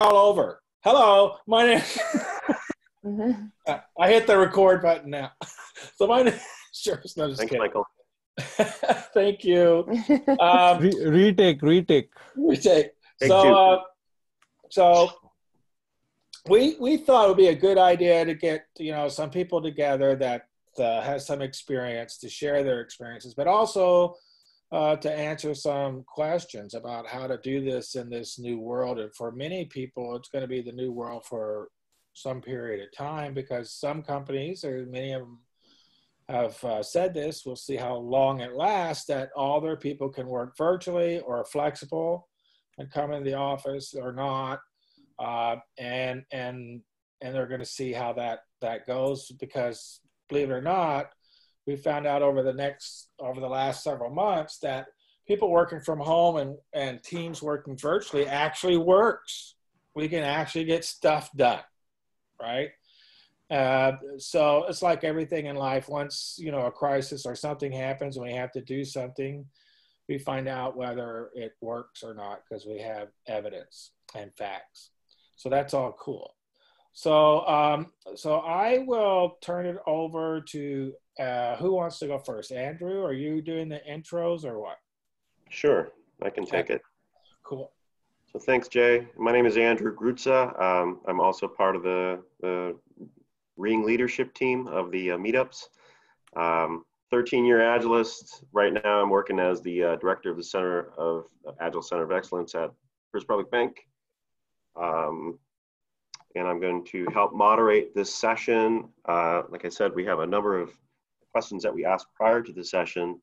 All over. Hello, my name. Mhm. I hit the record button now. So my name. Sure, no, just Thanks, kidding. Michael. Thank you. Um, Retake. we take. Take So, so we thought it would be a good idea to get some people together that has some experience to share their experiences, but also to answer some questions about how to do this in this new world. And for many people, it's going to be the new world for some period of time, because some companies, or many of them have said this, we'll see how long it lasts, that all their people can work virtually or flexible and come in the office or not. And they're going to see how that goes, because believe it or not, we found out over the last several months that people working from home and teams working virtually actually works. We can actually get stuff done, right? So it's like everything in life. Once a crisis or something happens and we have to do something, we find out whether it works or not because we have evidence and facts. So that's all cool. So so I will turn it over to who wants to go first? Andrew, are you doing the intros or what? Sure, I can take it. Cool. So thanks, Jay. My name is Andrew Grutza. I'm also part of the Ring leadership team of the meetups. 13-year Agilist. Right now, I'm working as the director of the Center of Agile Center of Excellence at First Public Bank. And I'm going to help moderate this session. Like I said, we have a number of questions that we asked prior to the session,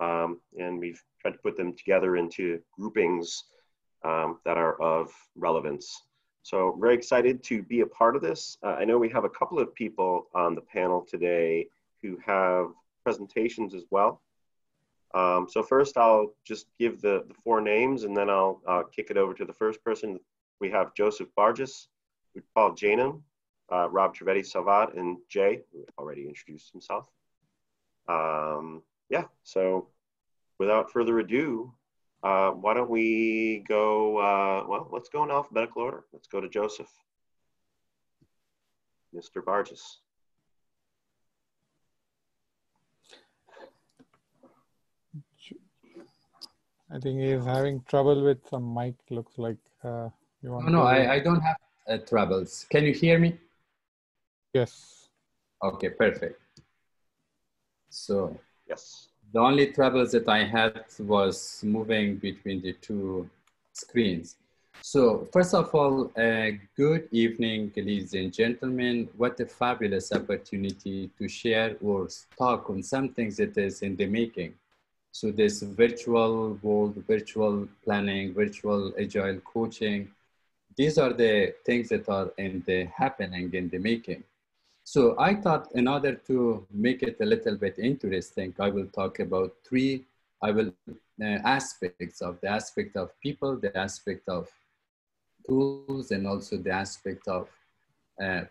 and we've tried to put them together into groupings that are of relevance. So very excited to be a part of this. I know we have a couple of people on the panel today who have presentations as well. So first I'll just give the four names, and then I'll kick it over to the first person. We have Joseph Bargis, Paul Janum, Rob Trivedi Salvat, and Jay, who already introduced himself. Yeah, so without further ado, why don't we go, well, let's go in alphabetical order. Let's go to Joseph. Mr. Bargis. I think he is having trouble with some mic. Looks like you want No, to... I don't have troubles. Can you hear me? Yes. Okay, perfect. So Yes. the only troubles that I had was moving between the two screens. So first of all, good evening, ladies and gentlemen. What a fabulous opportunity to share or talk on some things that is in the making. So this virtual world, virtual planning, virtual agile coaching, these are the things that are happening in the making. So I thought in order to make it a little bit interesting, I will talk about three aspects of the aspect of people, the aspect of tools, and also the aspect of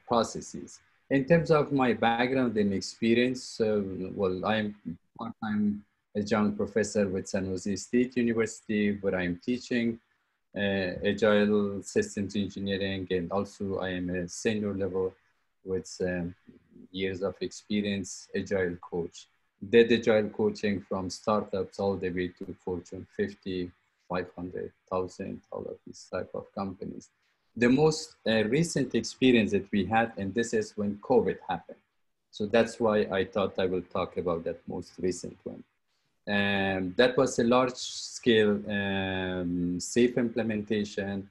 processes. In terms of my background and experience, well, I'm part-time adjunct professor with San Jose State University, where I'm teaching Agile Systems Engineering, and also I am a senior level with years of experience, Agile coach. Did Agile coaching from startups all the way to Fortune 50, 500,000, all of these type of companies. The most recent experience that we had, and this is when COVID happened. So that's why I thought I will talk about that most recent one. That was a large scale safe implementation.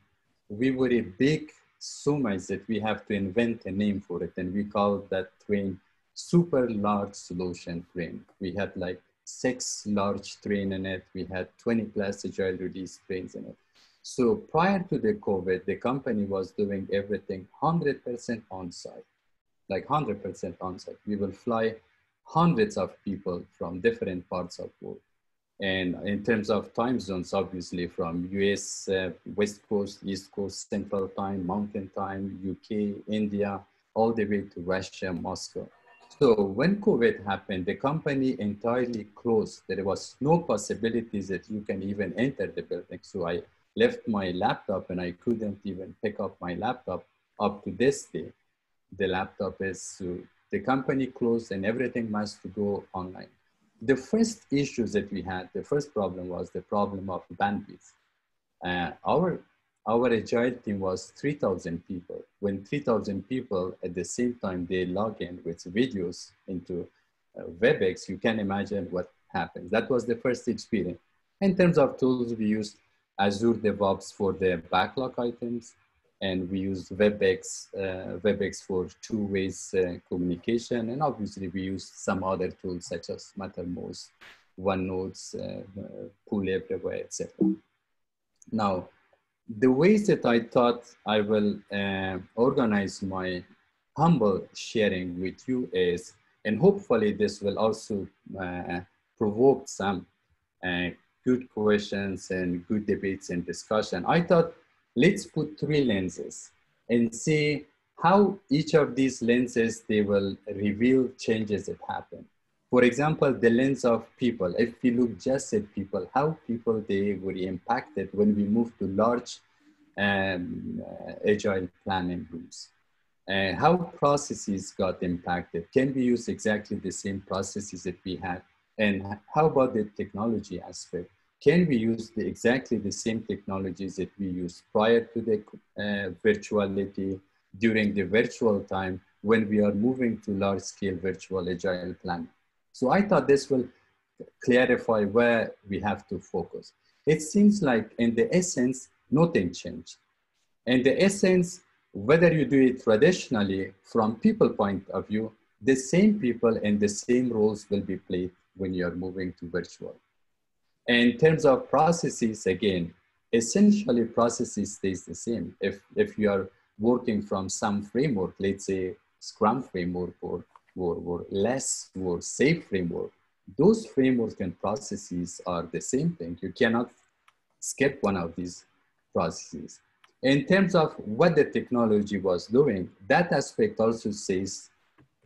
We were a big so much that we have to invent a name for it, and we call that train super large solution train. We had like 6 large train in it. We had 20 plus agile release trains in it. So prior to the COVID, the company was doing everything 100% on site, like 100% on site. We will fly hundreds of people from different parts of the world. And in terms of time zones, obviously from US, West Coast, East Coast, Central Time, Mountain Time, UK, India, all the way to Russia, Moscow. So when COVID happened, the company entirely closed. There was no possibilities that you can even enter the building. So I left my laptop and I couldn't even pick up my laptop up to this day. The laptop is, the company closed and everything must go online. The first issues that we had, the first problem was the problem of bandwidth. Our agile team was 3,000 people. When 3,000 people at the same time, they log in with videos into WebEx, you can imagine what happens. That was the first experience. In terms of tools, we used Azure DevOps for the backlog items, and we used WebEx for two-way communication. And obviously we used some other tools such as Mattermost, OneNote, Pool Everywhere, etc. Now, the ways that I thought I will organize my humble sharing with you is, and hopefully this will also provoke some good questions and good debates and discussion. I thought, let's put 3 lenses and see how each of these lenses, they will reveal changes that happen. For example, the lens of people, if we look just at people, how people, they were impacted when we moved to large agile planning groups. How processes got impacted. Can we use exactly the same processes that we had? And how about the technology aspect? Can we use exactly the same technologies that we used prior to the virtuality, during the virtual time, when we are moving to large scale virtual agile planning? So I thought this will clarify where we have to focus. It seems like in the essence, nothing changed. In the essence, whether you do it traditionally from people point of view, the same people and the same roles will be played when you're moving to virtual. In terms of processes, again, essentially processes stays the same. If you are working from some framework, let's say Scrum framework or less or safe framework, those frameworks and processes are the same thing. You cannot skip one of these processes. In terms of what the technology was doing, that aspect also stays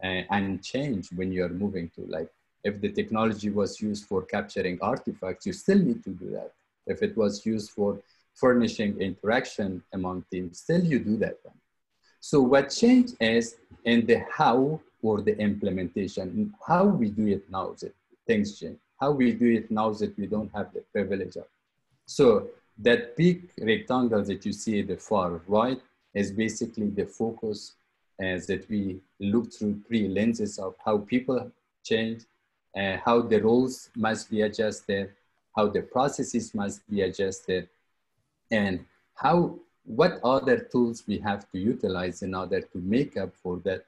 unchanged when you're moving to, like, if the technology was used for capturing artifacts, you still need to do that. If it was used for furnishing interaction among teams, still you do that one. So what changed is in the how or the implementation. How we do it now that things change. How we do it now that we don't have the privilege of. So that big rectangle that you see at the far right is basically the focus that we look through 3 lenses of how people change, how the roles must be adjusted, how the processes must be adjusted, and what other tools we have to utilize in order to make up for that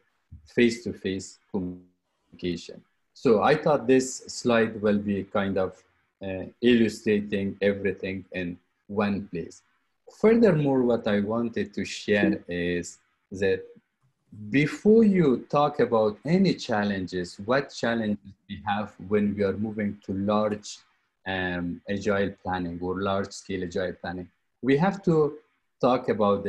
face-to-face communication. So I thought this slide will be kind of illustrating everything in one place. Furthermore, what I wanted to share is that before you talk about any challenges, what challenges we have when we are moving to large agile planning or large scale agile planning, we have to talk about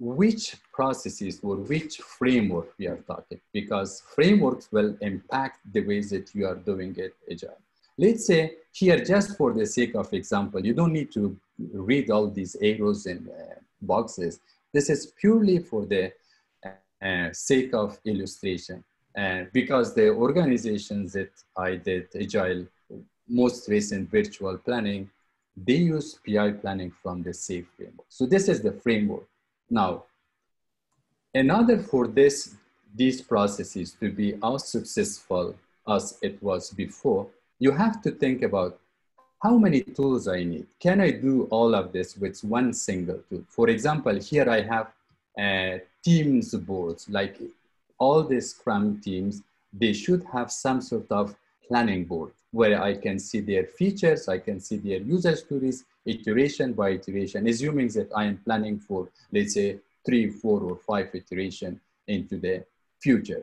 which processes or which framework we are talking, because frameworks will impact the ways that you are doing it agile. Let's say here, just for the sake of example, you don't need to read all these arrows and boxes. This is purely for the sake of illustration, because the organizations that I did agile, most recent virtual planning, they use PI planning from the SAFe framework. So this is the framework. Now, in order for these processes to be as successful as it was before, you have to think about how many tools I need. Can I do all of this with one single tool? For example, here I have Teams boards, like all the Scrum teams, they should have some sort of planning board where I can see their features, I can see their user stories, iteration by iteration, assuming that I am planning for, let's say, 3, 4, or 5 iteration into the future.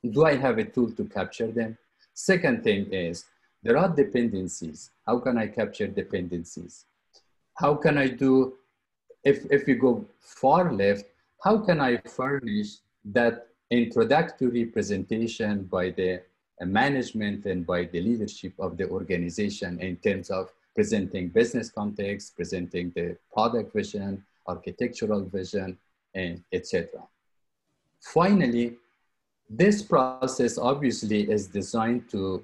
Do I have a tool to capture them? Second thing is, there are dependencies. How can I capture dependencies? How can I do, if we go far left, how can I furnish that introductory presentation by the management and by the leadership of the organization in terms of presenting business context, presenting the product vision, architectural vision, and etc. Finally, this process obviously is designed to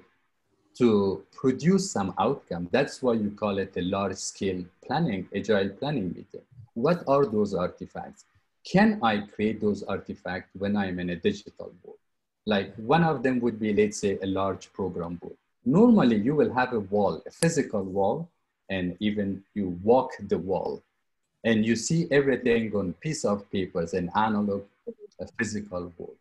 produce some outcome. That's why you call it a large-scale planning, agile planning meeting. What are those artifacts? Can I create those artifacts when I'm in a digital board? Like one of them would be, let's say, a large program board. Normally, you will have a wall, a physical wall, and even you walk the wall, and you see everything on piece of papers, an analog, a physical board.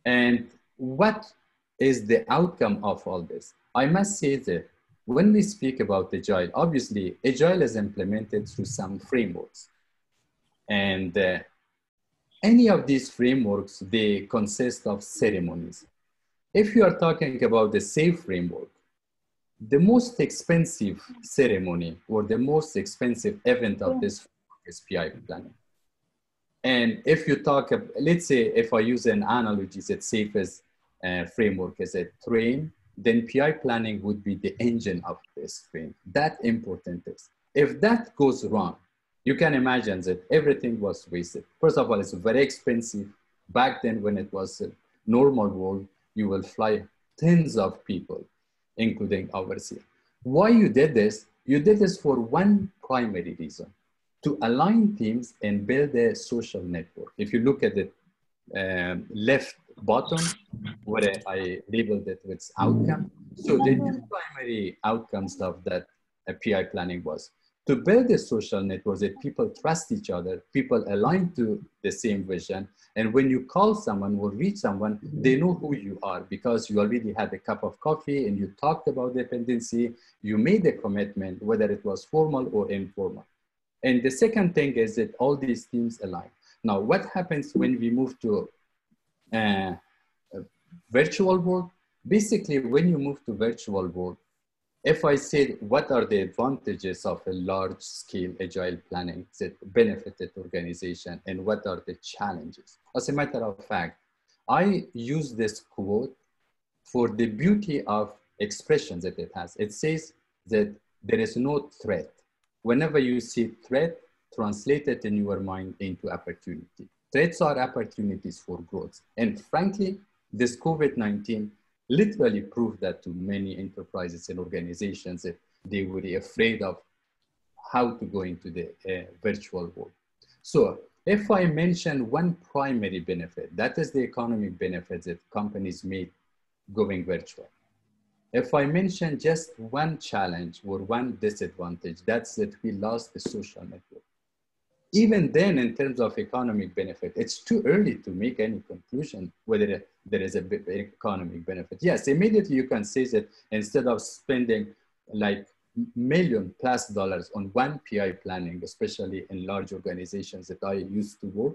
And what is the outcome of all this? I must say that when we speak about Agile, obviously, Agile is implemented through some frameworks. And any of these frameworks, they consist of ceremonies. If you are talking about the SAFE framework, the most expensive ceremony or the most expensive event of this framework is PI planning. And if you talk, let's say if I use an analogy that SAFE's framework is a train, then PI planning would be the engine of this train. That important is. If that goes wrong, you can imagine that everything was wasted. First of all, it's very expensive. Back then when it was a normal world, you will fly tens of people, including overseas. Why you did this? You did this for one primary reason, to align teams and build a social network. If you look at the left bottom, where I labeled it with outcome. So the two primary outcomes of that PI planning was to build a social network that people trust each other, people align to the same vision. And when you call someone or reach someone, they know who you are because you already had a cup of coffee and you talked about dependency, you made a commitment, whether it was formal or informal. And the second thing is that all these teams align. Now, what happens when we move to virtual world? Basically, when you move to virtual world, if I said, what are the advantages of a large scale agile planning that benefited organization and what are the challenges? As a matter of fact, I use this quote for the beauty of expression that it has. It says that there is no threat. Whenever you see threat, translate it in your mind into opportunity. Threats are opportunities for growth. And frankly, this COVID-19 literally proved that to many enterprises and organizations that they were afraid of how to go into the virtual world. So if I mention one primary benefit, that is the economic benefit that companies made going virtual. If I mention just one challenge or one disadvantage, that's that we lost the social network. Even then, in terms of economic benefit, it's too early to make any conclusion whether there is a big economic benefit. Yes, immediately you can say that instead of spending like $1 million+ on one PI planning, especially in large organizations that I used to work,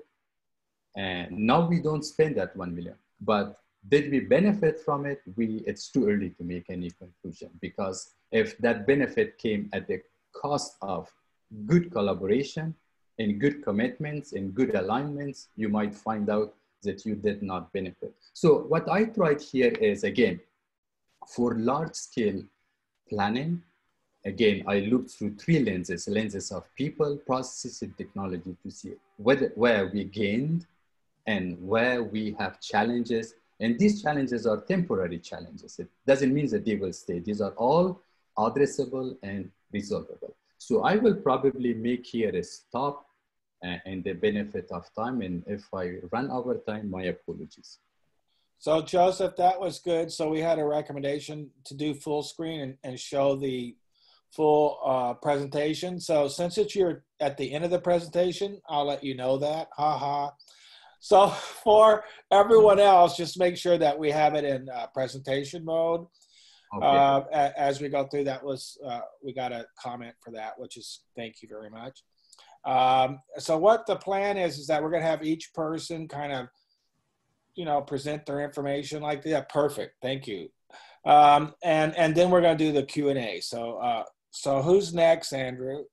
and now we don't spend that 1 million. But did we benefit from it? It's too early to make any conclusion, because if that benefit came at the cost of good collaboration and good commitments and good alignments, you might find out that you did not benefit. So what I tried here is, again, for large scale planning, again, I looked through three lenses of people, processes, and technology to see where we gained and where we have challenges. And these challenges are temporary challenges. It doesn't mean that they will stay. These are all addressable and resolvable. So I will probably make here a stop in the benefit of time. And if I run over time, my apologies. So Joseph, that was good. So we had a recommendation to do full screen and show the full presentation. So since you're at the end of the presentation, I'll let you know that. So for everyone else, just make sure that we have it in presentation mode. Okay. As we go through, that was, we got a comment for that, which is, thank you very much. So what the plan is that we're going to have each person kind of, present their information like that. Perfect. Thank you. And then we're going to do the Q&A. So, so who's next, Andrew?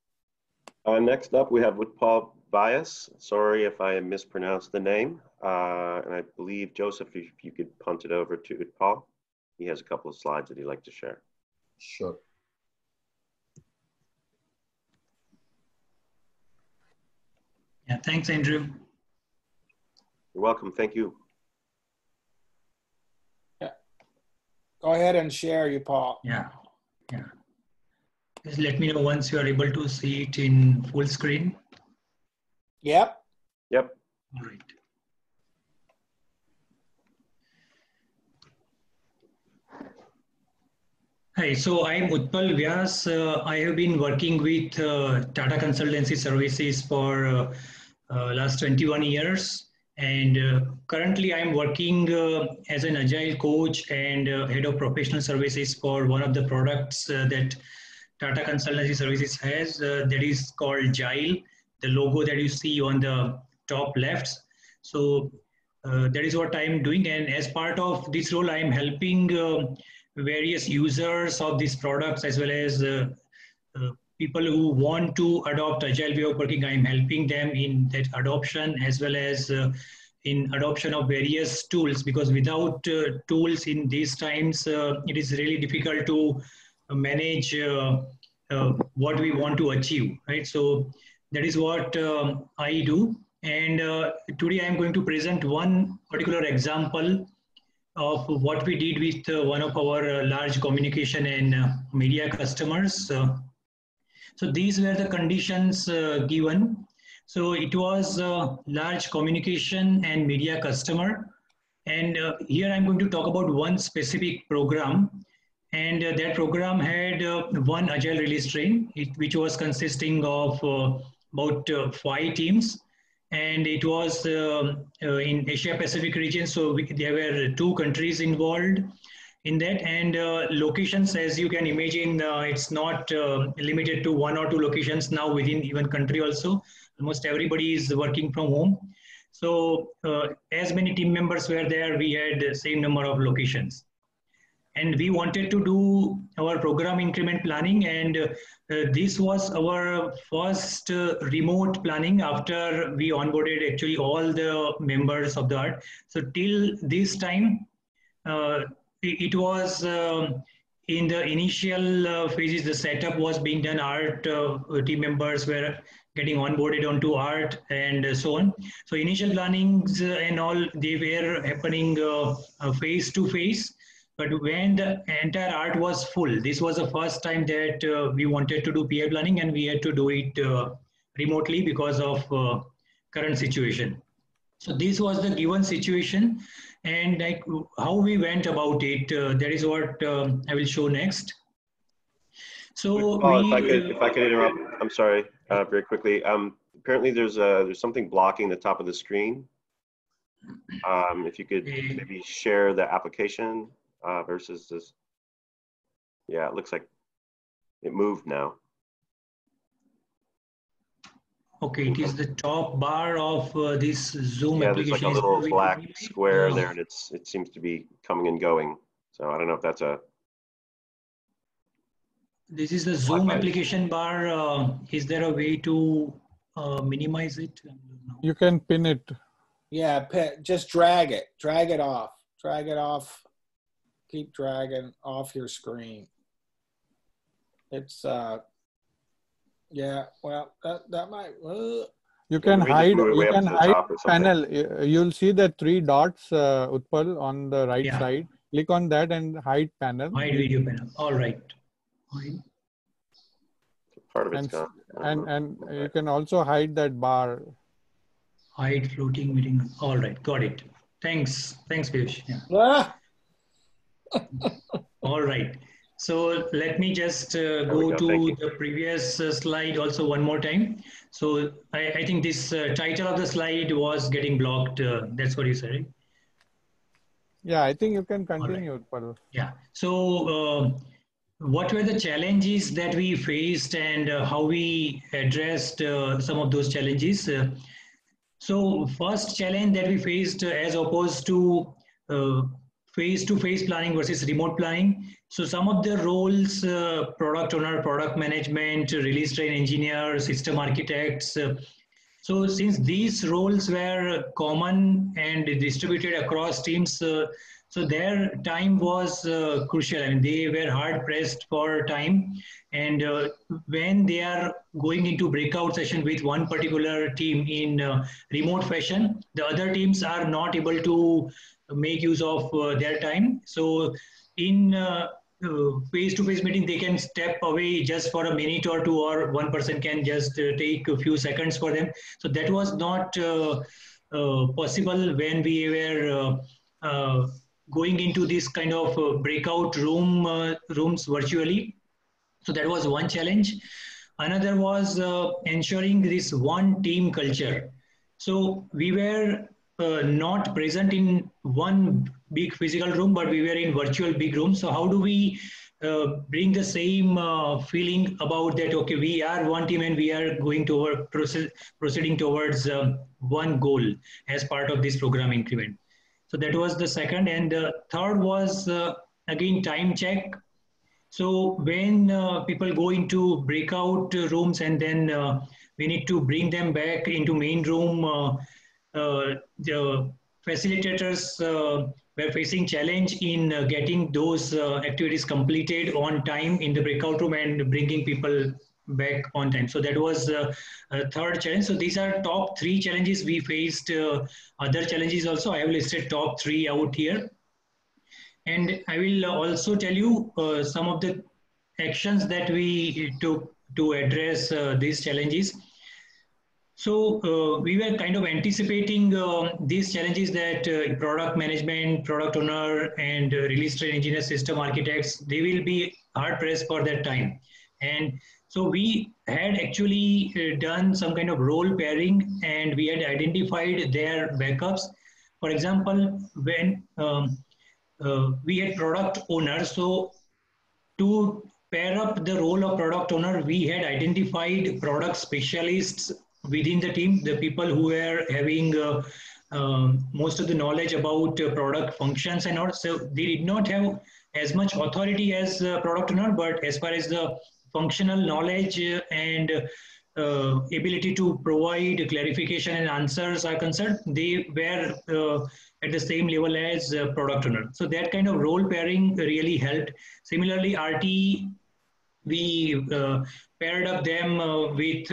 Next up, we have Utpal Bias. Sorry if I mispronounced the name. And I believe, Joseph, if you could punt it over to Utpal. He has a couple of slides that he'd like to share. Sure. Yeah, thanks, Andrew. You're welcome. Thank you. Yeah. Go ahead and share, you Paul. Yeah, yeah. Just let me know once you are able to see it in full screen. Yep. Yep. All right. Hi, so I'm Utpal Vyas. I have been working with Tata Consultancy Services for last 21 years. And currently I'm working as an Agile coach and head of professional services for one of the products that Tata Consultancy Services has, that is called Agile, the logo that you see on the top left. So that is what I'm doing. And as part of this role, I'm helping various users of these products as well as people who want to adopt Agile way of working. I'm helping them in that adoption as well as in adoption of various tools, because without tools in these times, it is really difficult to manage what we want to achieve, right? So that is what I do. And today I'm going to present one particular example of what we did with one of our large communication and media customers. So these were the conditions given. So it was a large communication and media customer. And here I'm going to talk about one specific program. And that program had one Agile release train, which was consisting of about 5 teams. And it was in Asia Pacific region. So there were 2 countries involved in that, and locations, as you can imagine, it's not limited to 1 or 2 locations now within even country also. Almost everybody is working from home. So as many team members were there, we had the same number of locations. And we wanted to do our program increment planning, and this was our first remote planning after we onboarded actually all the members of the ART. So till this time, it was in the initial phases, the setup was being done. ART team members were getting onboarded onto ART and so on. So initial plannings and all, they were happening face to face. But when the entire ART was full, this was the first time that we wanted to do PI planning, and we had to do it remotely because of current situation. So this was the given situation, and like how we went about it, that is what I will show next. So if I could interrupt, I'm sorry, very quickly. Apparently there's something blocking the top of the screen. If you could maybe share the application versus this. Yeah, it looks like it moved now. Okay, it is the top bar of this Zoom application. There's like a little black square there, and it seems to be coming and going. So I don't know if that's a. This is the Zoom application bar. Is there a way to minimize it? You can pin it. Yeah, just drag it off, keep dragging off your screen. It's, yeah, well, that might, You can hide panel. You'll see the 3 dots, Utpal, on the right side. Click on that and hide panel. Hide video panel. All right. Part of it's gone. And you can also hide that bar. Hide floating meeting. All right, got it. Thanks, Piyush. Yeah. All right. So let me just go to the previous slide also one more time. So I think this title of the slide was getting blocked. That's what you said, right? Yeah, I think you can continue. Right. Yeah. So what were the challenges that we faced, and how we addressed some of those challenges? So first challenge that we faced as opposed to face-to-face planning versus remote planning. So some of the roles, product owner, product management, release train engineer, system architects. So since these roles were common and distributed across teams, So their time was crucial, and they were hard pressed for time. And when they are going into breakout session with one particular team in remote fashion, the other teams are not able to make use of their time. So in face-to-face meeting, they can step away just for a minute or two, or one person can just take a few seconds for them. So that was not possible when we were going into this kind of breakout rooms virtually. So that was one challenge. Another was ensuring this one team culture. So we were not present in one big physical room, but we were in virtual big rooms. So how do we bring the same feeling about that? Okay, we are one team and we are going toward proceeding towards one goal as part of this program increment. So that was the second. And the third was, again, time check. So when people go into breakout rooms and then we need to bring them back into main room, the facilitators were facing challenge in getting those activities completed on time in the breakout room and bringing people back on time. So that was a third challenge. So these are top three challenges we faced. Other challenges also, I have listed top three out here. And I will also tell you some of the actions that we took to address these challenges. So we were kind of anticipating these challenges that product management, product owner, and release train engineer, system architects, they will be hard pressed for that time. And so we had actually done some kind of role pairing, and we had identified their backups. For example, when we had product owner, so to pair up the role of product owner, we had identified product specialists within the team, the people who were having most of the knowledge about product functions and all. So they did not have as much authority as product owner, but as far as the functional knowledge and ability to provide clarification and answers are concerned, they were at the same level as product owner. So that kind of role pairing really helped. Similarly, RT, we paired up them with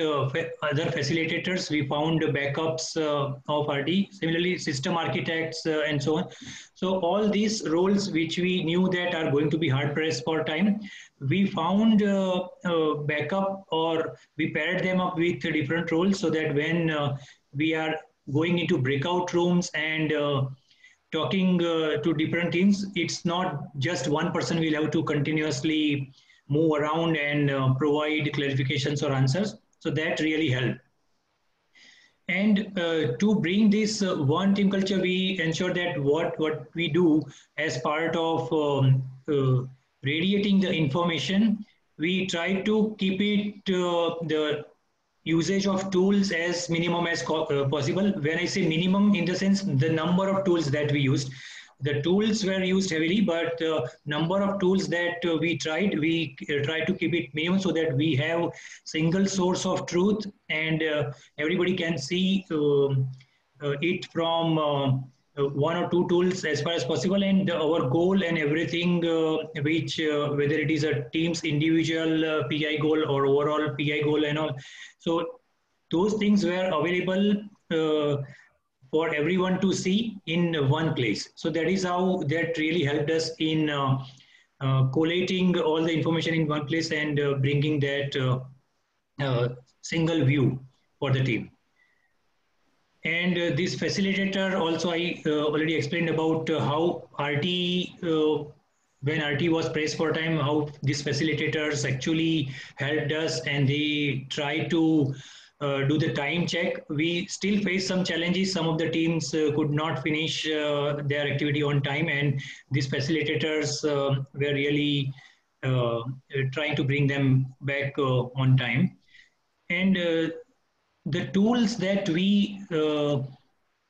other facilitators. We found backups of RT. Similarly, system architects and so on. So all these roles which we knew that are going to be hard pressed for time, we found backup, or we paired them up with different roles, so that when we are going into breakout rooms and talking to different teams, it's not just one person will have to continuously move around and provide clarifications or answers. So that really helped. And to bring this one team culture, we ensure that what we do as part of radiating the information, we try to keep it the usage of tools as minimum as possible. When I say minimum, in the sense the number of tools that we used. The tools were used heavily, but the number of tools that we tried to keep it minimum, so that we have single source of truth and everybody can see it from one or two tools as far as possible. And our goal and everything, which whether it is a team's individual PI goal or overall PI goal and all, so those things were available for everyone to see in one place. So that is how that really helped us in collating all the information in one place and bringing that single view for the team. And this facilitator also, I already explained about how RT, when RT was pressed for time, how these facilitators actually helped us, and they tried to do the time check. We still face some challenges. Some of the teams could not finish their activity on time, and these facilitators were really trying to bring them back on time. And the tools that we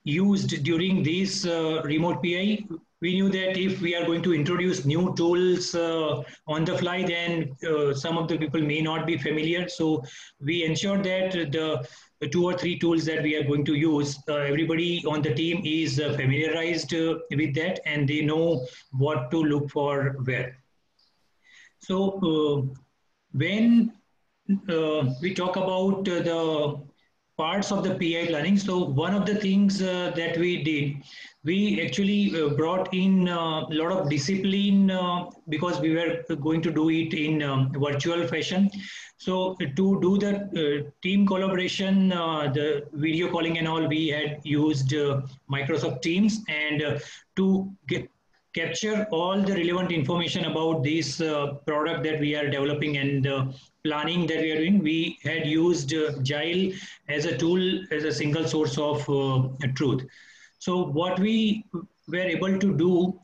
used during this remote PI, we knew that if we are going to introduce new tools on the fly, then some of the people may not be familiar. So we ensured that the 2 or 3 tools that we are going to use. Everybody on the team is familiarized with that, and they know what to look for where. So when we talk about the parts of the PI planning, so one of the things that we did, we actually brought in a lot of discipline because we were going to do it in virtual fashion. So to do the team collaboration, the video calling and all, we had used Microsoft Teams, and to capture all the relevant information about this product that we are developing and planning that we are doing, we had used Agile as a tool, as a single source of truth. So what we were able to do,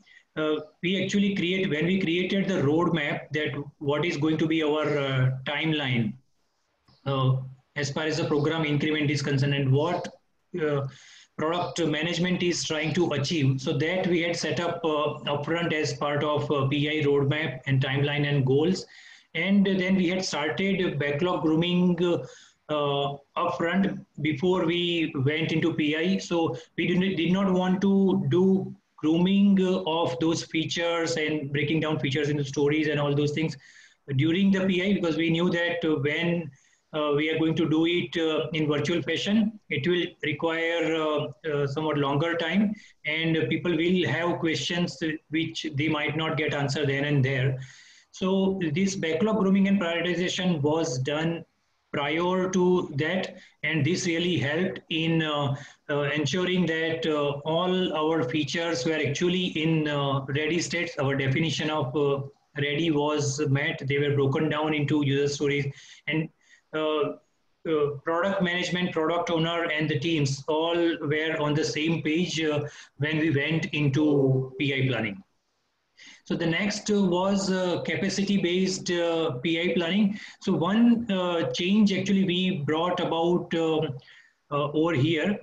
we actually when we created the roadmap that what is going to be our timeline as far as the program increment is concerned, and what product management is trying to achieve. So that we had set up upfront as part of PI roadmap and timeline and goals. And then we had started backlog grooming upfront before we went into PI. So we did not want to do grooming of those features and breaking down features into stories and all those things during the PI, because we knew that when we are going to do it in virtual fashion, it will require somewhat longer time, and people will have questions which they might not get answered then and there. So this backlog grooming and prioritization was done prior to that, and this really helped in ensuring that all our features were actually in ready states. Our definition of ready was met. They were broken down into user stories, and product management, product owner, and the teams all were on the same page when we went into PI planning. So the next was capacity-based PI planning. So one change actually we brought about over here.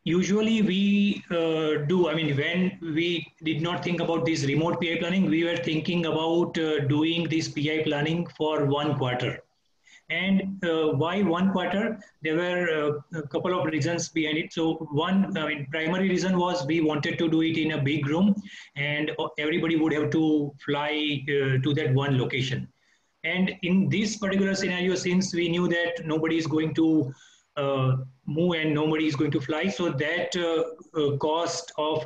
Usually we when we did not think about this remote PI planning, we were thinking about doing this PI planning for 1 quarter. And why 1 quarter? There were a couple of reasons behind it. So one, primary reason was we wanted to do it in a big room, and everybody would have to fly to that one location. And in this particular scenario, since we knew that nobody is going to move and nobody is going to fly, so that cost of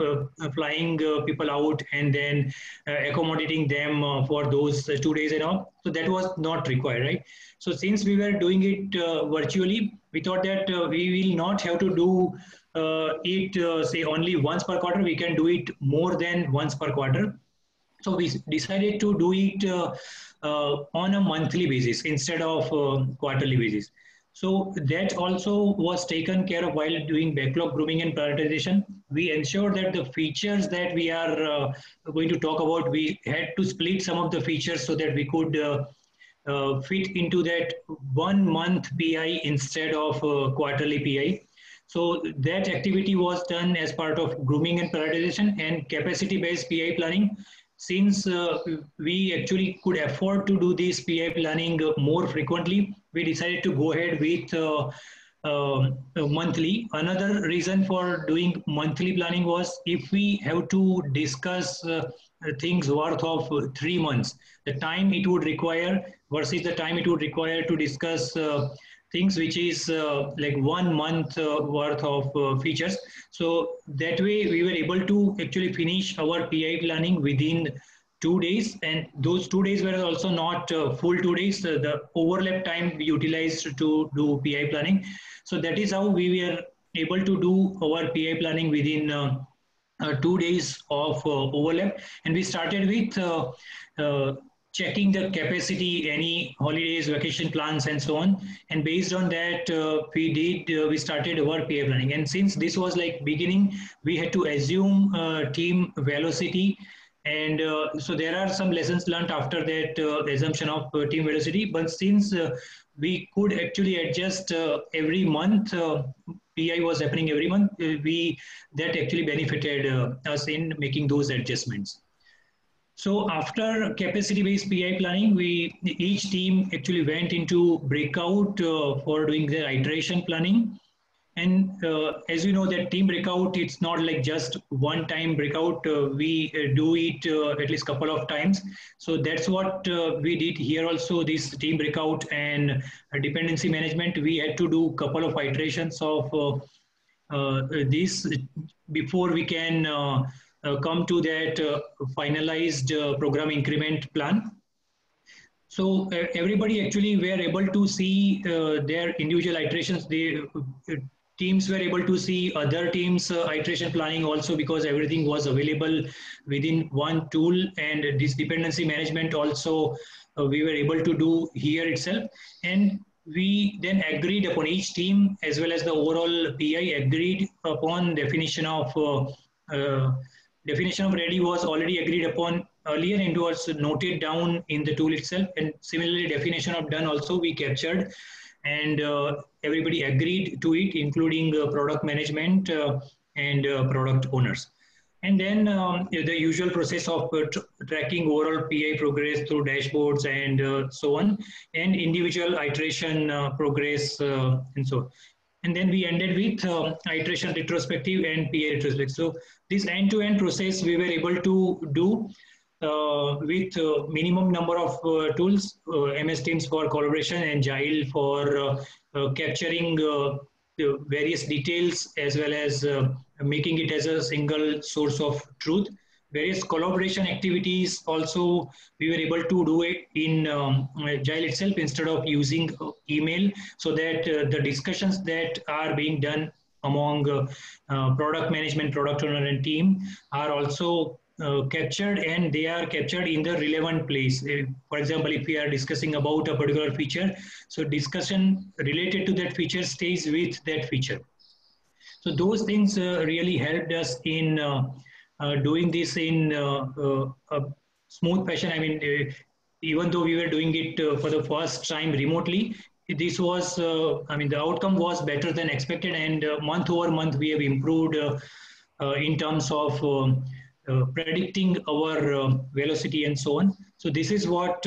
flying people out and then accommodating them for those 2 days and all, so that was not required, right? So since we were doing it virtually, we thought that we will not have to do it say only once per quarter. We can do it more than once per quarter. So we decided to do it on a monthly basis instead of quarterly basis. So that also was taken care of while doing backlog grooming and prioritization. We ensured that the features that we are going to talk about, we had to split some of the features so that we could fit into that 1 month PI instead of quarterly PI. So that activity was done as part of grooming and prioritization and capacity-based PI planning. Since we actually could afford to do this PI planning more frequently, we decided to go ahead with monthly. Another reason for doing monthly planning was if we have to discuss things worth of 3 months, the time it would require versus the time it would require to discuss things which is like 1 month worth of features. So that way we were able to actually finish our PI planning within 2 days, and those 2 days were also not full 2 days. The overlap time we utilized to do PI planning. So that is how we were able to do our PI planning within 2 days of overlap. And we started with checking the capacity, any holidays, vacation plans, and so on. And based on that, we started our PI planning. And since this was like beginning, we had to assume team velocity. And so there are some lessons learned after that assumption of team velocity. But since we could actually adjust every month, PI was happening every month, that actually benefited us in making those adjustments. So after capacity-based PI planning, each team actually went into breakout for doing their iteration planning. And as you know, that team breakout, it's not like just one time breakout. We do it at least couple of times. So that's what we did here also, this team breakout and dependency management. We had to do couple of iterations of this before we can come to that finalized program increment plan. So everybody actually were able to see their individual iterations. Teams were able to see other teams' iteration planning also, because everything was available within one tool, and this dependency management also we were able to do here itself. And we then agreed upon, each team as well as the overall PI agreed upon definition of ready was already agreed upon earlier and was noted down in the tool itself. And similarly, definition of done also we captured, and everybody agreed to it, including product management and product owners. And then the usual process of tracking overall PI progress through dashboards and so on, and individual iteration progress and so on. And then we ended with iteration retrospective and PA retrospective. So this end-to-end process we were able to do with minimum number of tools, MS Teams for collaboration and Agile for capturing the various details, as well as making it as a single source of truth. Various collaboration activities also we were able to do it in Agile itself instead of using email, so that the discussions that are being done among product management, product owner and team are also captured, and they are captured in the relevant place. For example, if we are discussing about a particular feature, so discussion related to that feature stays with that feature. So those things really helped us in doing this in a smooth fashion. I mean, even though we were doing it for the first time remotely, this was, I mean, the outcome was better than expected, and month over month we have improved in terms of predicting our velocity and so on. So this is what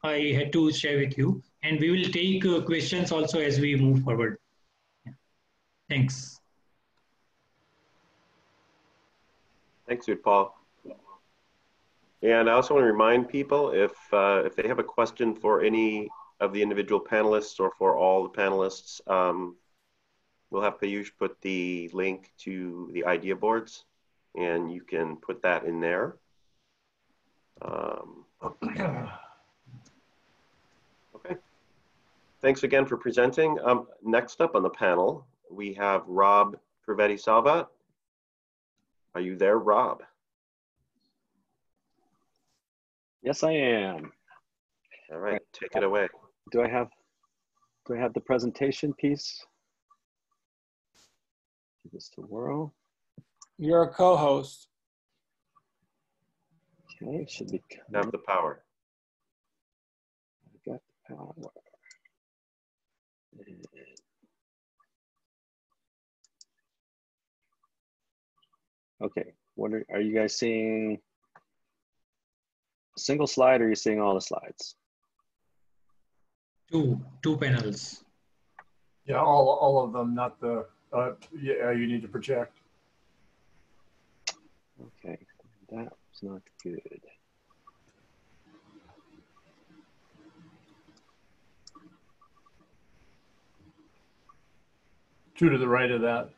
I had to share with you, and we will take questions also as we move forward. Yeah. Thanks. Thanks, Utpal. And I also want to remind people, if they have a question for any of the individual panelists or for all the panelists, we'll have Piyush put the link to the idea boards, and you can put that in there. Okay. Thanks again for presenting. Next up on the panel, we have Rob Trivedi-Salvat. Are you there, Rob? Yes, I am. All right, take it away. Do I have the presentation piece? Give this to Whirl. You're a co-host. Okay, it should be. You have the power. I got the power. Okay, what are you guys seeing? A single slide, or are you seeing all the slides? Two panels. Yeah, all of them, not the, yeah, you need to project. Okay, that was not good. Two to the right of that.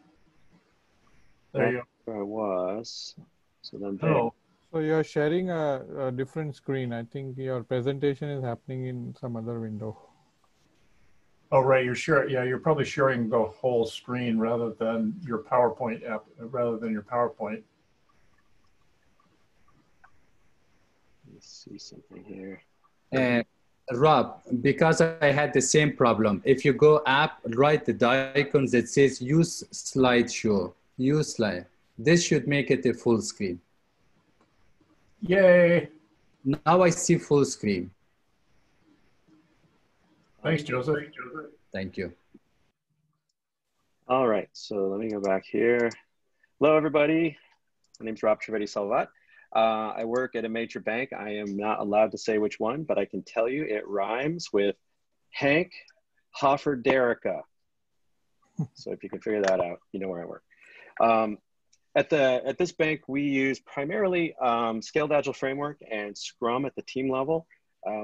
There you go. Where I was. So then. Oh. So you're sharing a different screen. I think your presentation is happening in some other window. Oh, right. You're sure. Yeah, you're probably sharing the whole screen rather than your PowerPoint app, rather than your PowerPoint. Let's see something here. Rob, because I had the same problem. If you go app, right, the icons that says use slideshow, use slide. This should make it a full screen. Yay. Now I see full screen. Thanks, Joseph. Thank you. All right, so let me go back here. Hello, everybody. My name's Rob Trivedi-Salvat. I work at a major bank. I am not allowed to say which one, but I can tell you it rhymes with Hank Hofferderica. So if you can figure that out, you know where I work. At this bank, we use primarily Scaled Agile Framework and Scrum at the team level.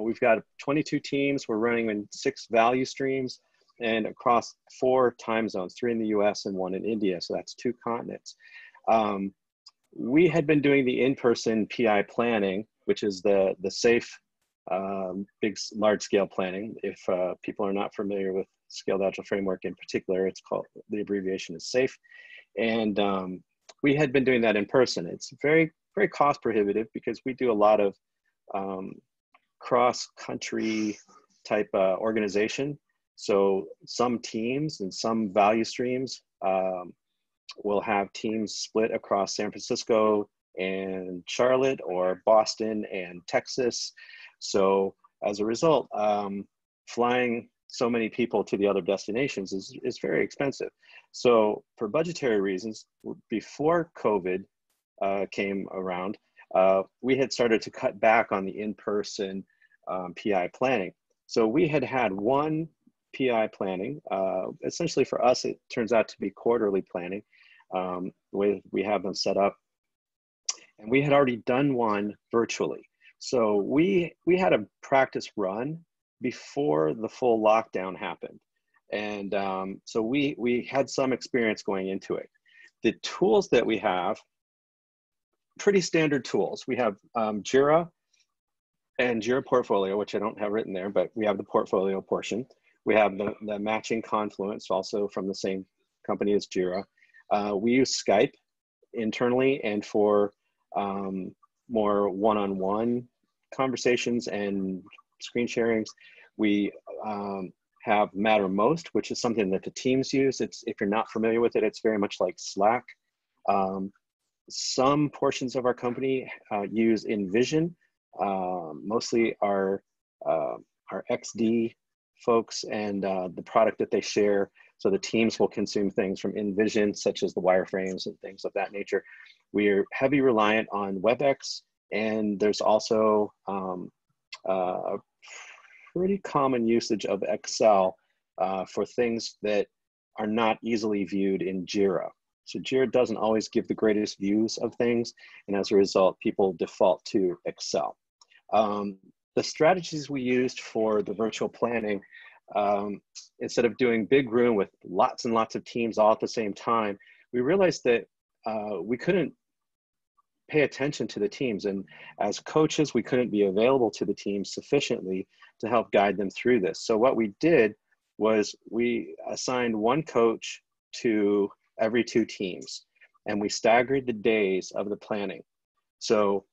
We've got 22 teams. We're running in 6 value streams and across 4 time zones, 3 in the US and 1 in India. So that's 2 continents. We had been doing the in-person PI planning, which is the safe, large scale planning. If people are not familiar with Scaled Agile Framework in particular, it's called, the abbreviation is SAFE. And we had been doing that in person. It's very, very cost prohibitive because we do a lot of cross-country type organization. So some teams and some value streams will have teams split across San Francisco and Charlotte, or Boston and Texas. So as a result, flying so many people to the other destinations is very expensive. So for budgetary reasons, before COVID came around, we had started to cut back on the in-person PI planning. So we had one PI planning. Essentially for us, it turns out to be quarterly planning, the way we have them set up. And we had already done one virtually. So we had a practice run before the full lockdown happened. And so we had some experience going into it. The tools that we have, pretty standard tools. We have Jira and Jira Portfolio, which I don't have written there, but we have the portfolio portion. We have the matching Confluence, also from the same company as Jira. We use Skype internally and for more one-on-one conversations and screen sharings. We have Mattermost, which is something that the teams use. If you're not familiar with it, it's very much like Slack. Some portions of our company use InVision, mostly our XD folks and the product that they share. So the teams will consume things from InVision, such as the wireframes and things of that nature. We are heavy reliant on WebEx, and there's also a pretty common usage of Excel for things that are not easily viewed in Jira. So Jira doesn't always give the greatest views of things, and as a result, people default to Excel. The strategies we used for the virtual planning, instead of doing big room with lots and lots of teams all at the same time, we realized that we couldn't pay attention to the teams. And as coaches, we couldn't be available to the teams sufficiently to help guide them through this. So what we did was we assigned one coach to every 2 teams, and we staggered the days of the planning. So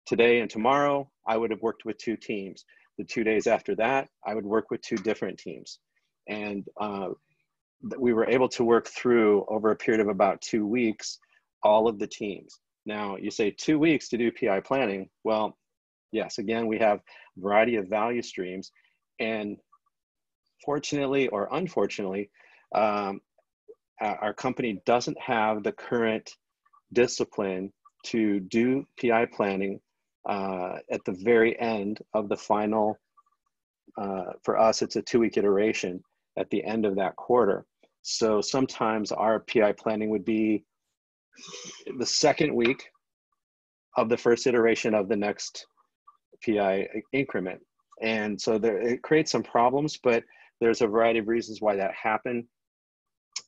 today and tomorrow, I would have worked with 2 teams. The 2 days after that, I would work with 2 different teams. And we were able to work through, over a period of about 2 weeks, all of the teams. Now, you say 2 weeks to do PI planning. Well, yes, again, we have a variety of value streams. And fortunately or unfortunately, our company doesn't have the current discipline to do PI planning at the very end of the final, for us, it's a 2-week iteration at the end of that quarter. So sometimes our PI planning would be the second week of the first iteration of the next PI increment. And so it creates some problems, but there's a variety of reasons why that happened.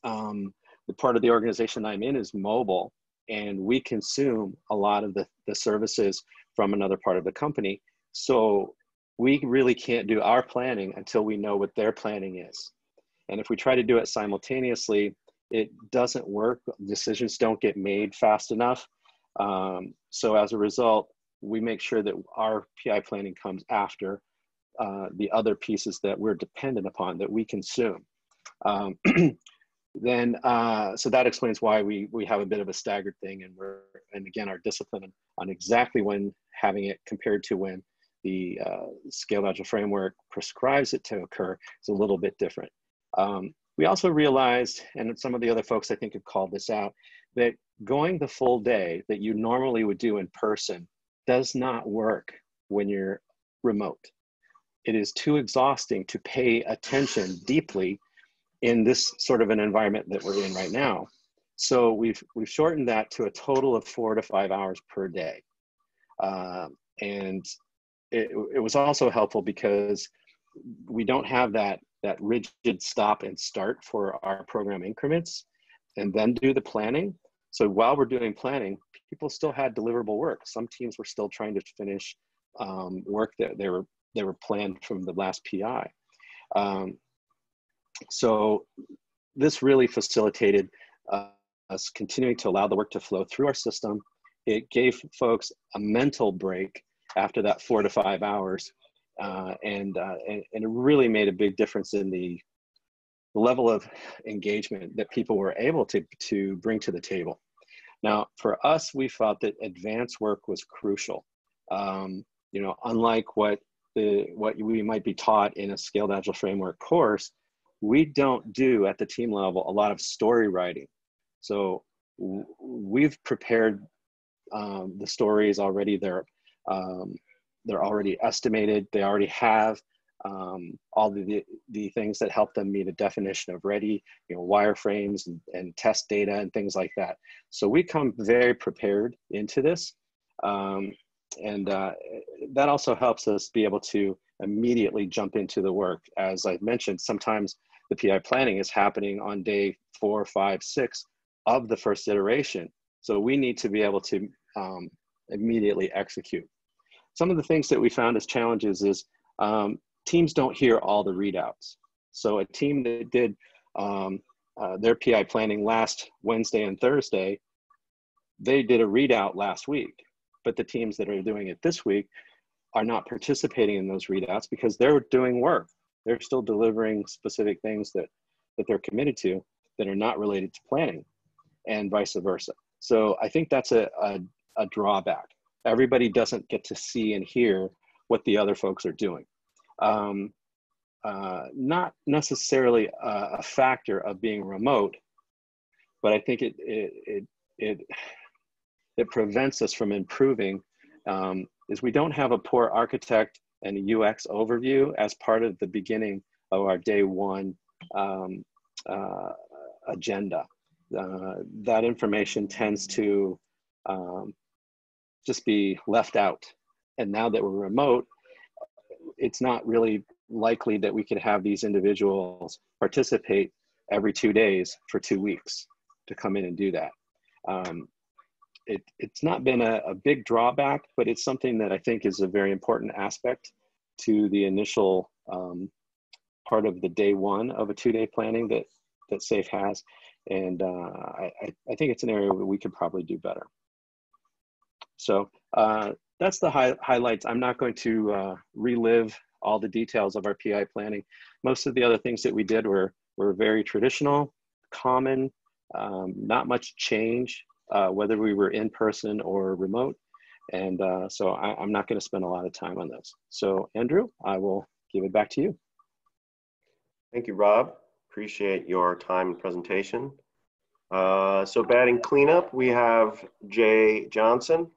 The part of the organization I'm in is mobile, and we consume a lot of the services from another part of the company. So we really can't do our planning until we know what their planning is. And if we try to do it simultaneously, it doesn't work. Decisions don't get made fast enough. So as a result, we make sure that our PI planning comes after the other pieces that we're dependent upon, that we consume. So that explains why we have a bit of a staggered thing, and again, our discipline on exactly when having it compared to when the Scaled Agile Framework prescribes it to occur is a little bit different. We also realized, and some of the other folks I think have called this out, that going the full day that you normally would do in person does not work when you're remote. It is too exhausting to pay attention deeply in this sort of an environment that we're in right now. So we've shortened that to a total of 4 to 5 hours per day. And it was also helpful because we don't have that rigid stop and start for our program increments and then do the planning. So while we're doing planning, people still had deliverable work. Some teams were still trying to finish work that they were planned from the last PI. So this really facilitated us continuing to allow the work to flow through our system. It gave folks a mental break after that 4 to 5 hours, and it really made a big difference in the level of engagement that people were able to bring to the table. Now, for us, we felt that advanced work was crucial. You know, unlike what we might be taught in a Scaled Agile Framework course, we don't do at the team level a lot of story writing. So we've prepared the stories already. They're already estimated. They already have all the things that help them meet a definition of ready, you know, wireframes and test data and things like that. So we come very prepared into this. And that also helps us be able to immediately jump into the work. As I mentioned, sometimes the PI planning is happening on day 4, 5, 6 of the first iteration. So we need to be able to immediately execute. Some of the things that we found as challenges is teams don't hear all the readouts. So a team that did their PI planning last Wednesday and Thursday, they did a readout last week. But the teams that are doing it this week are not participating in those readouts because they're doing work. They're still delivering specific things that they're committed to that are not related to planning, and vice versa. So I think that's a drawback. Everybody doesn't get to see and hear what the other folks are doing. Not necessarily a factor of being remote, but I think it prevents us from improving is we don't have a poor architect and a UX overview as part of the beginning of our day 1 agenda. That information tends to just be left out. And now that we're remote, it's not really likely that we could have these individuals participate every 2 days for 2 weeks to come in and do that. It's not been a big drawback, but it's something that I think is a very important aspect to the initial part of the day 1 of a 2-day planning that SAFE has. And I think it's an area where we could probably do better. So that's the highlights. I'm not going to relive all the details of our PI planning. Most of the other things that we did were very traditional, common, not much change, whether we were in person or remote. And so I'm not going to spend a lot of time on this. So Andrew, I will give it back to you. Thank you, Rob. Appreciate your time and presentation. So batting cleanup, we have Jay Johnson.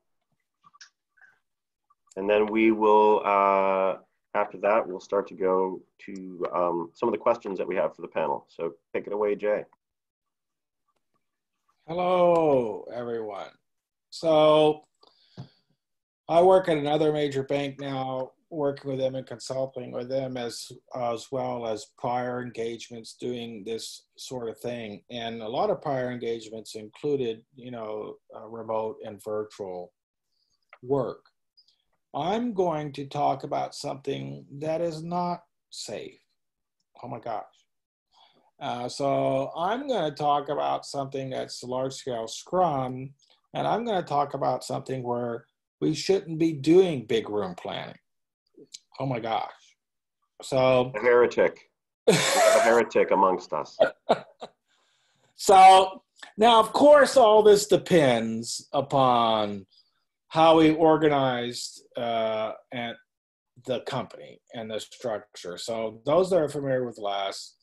And then we will, after that, we'll start to go to some of the questions that we have for the panel. So take it away, Jay. Hello, everyone. So I work at another major bank now, working with them and consulting with them as well as prior engagements doing this sort of thing. And a lot of prior engagements included, you know, remote and virtual work. I'm going to talk about something that is not safe. Oh my gosh. So I'm going to talk about something that's large-scale Scrum, and I'm going to talk about something where we shouldn't be doing big room planning. Oh my gosh. So a heretic. A heretic amongst us. So now, of course, all this depends upon how we organized at the company and the structure. So those that are familiar with LAS,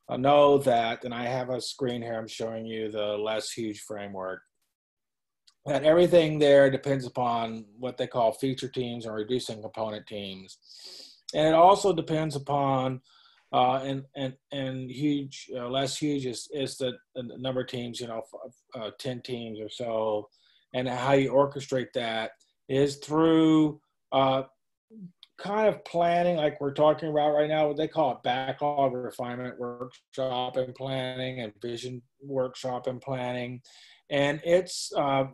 know that, and I have a screen here, I'm showing you the less huge framework, that everything there depends upon what they call feature teams and reducing component teams. And it also depends upon, and huge, less huge is the number of teams, 10 teams or so. And how you orchestrate that is through kind of planning, like we're talking about right now. What they call it backlog refinement workshop and planning, and vision workshop and planning. And it's a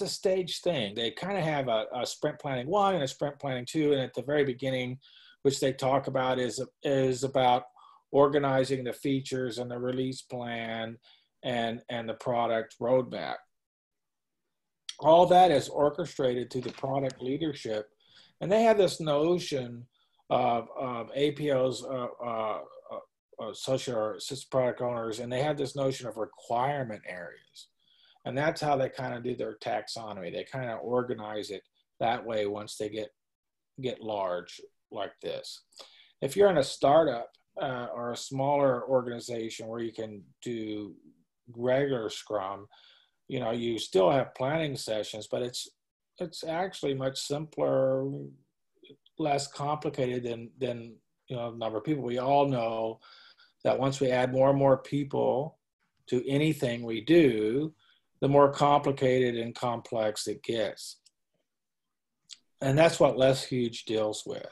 stage thing. They kind of have a sprint planning 1 and a sprint planning 2. And at the very beginning, which they talk about is about organizing the features and the release plan and the product roadmap. All that is orchestrated through the product leadership. And they have this notion of APOs, social or assistant product owners, and they have this notion of requirement areas. And that's how they kind of do their taxonomy. They kind of organize it that way once they get large like this. If you're in a startup or a smaller organization where you can do regular Scrum, you still have planning sessions, but it's actually much simpler, less complicated than the number of people. We all know that once we add more and more people to anything we do, the more complicated and complex it gets. And that's what less huge deals with.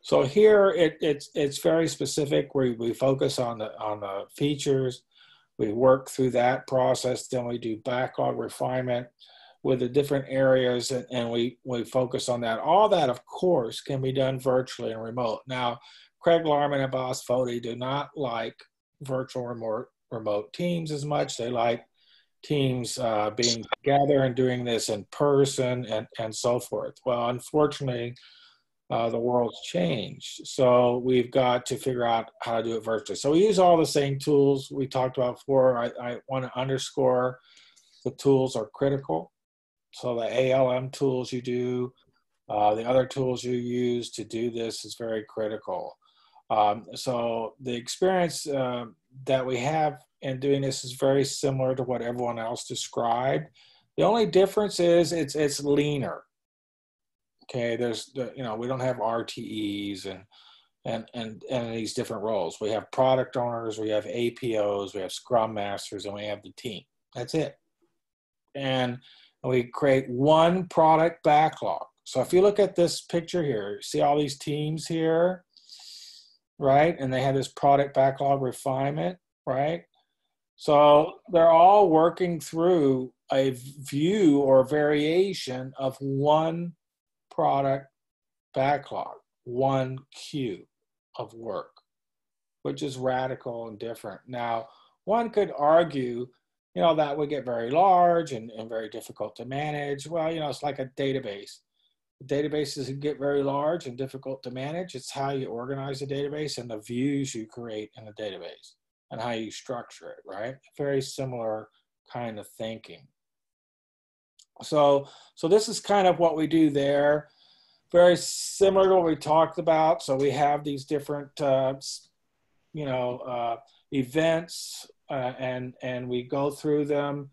So here it's very specific. We focus on the features. We work through that process. Then we do backlog refinement with the different areas, and we focus on that. All that, of course, can be done virtually and remote. Now, Craig Larman and Bas Foti do not like virtual remote teams as much. They like teams being together and doing this in person and so forth. Well, unfortunately, the world's changed. So we've got to figure out how to do it virtually. So we use all the same tools we talked about before. I want to underscore the tools are critical. So the ALM tools you do, the other tools you use to do this is very critical. So the experience that we have in doing this is very similar to what everyone else described. The only difference is it's leaner. Okay, we don't have RTEs and these different roles. We have product owners, we have APOs, we have Scrum Masters, and we have the team. That's it. And we create one product backlog. So if you look at this picture here, see all these teams here, right? And they have this product backlog refinement, right? So they're all working through a view or variation of one product backlog, one queue of work, which is radical and different. Now, one could argue, that would get very large and very difficult to manage. Well, it's like a database. Databases get very large and difficult to manage. It's how you organize a database and the views you create in the database and how you structure it, right? Very similar kind of thinking. So this is kind of what we do there. Very similar to what we talked about. So we have these different, events, and we go through them.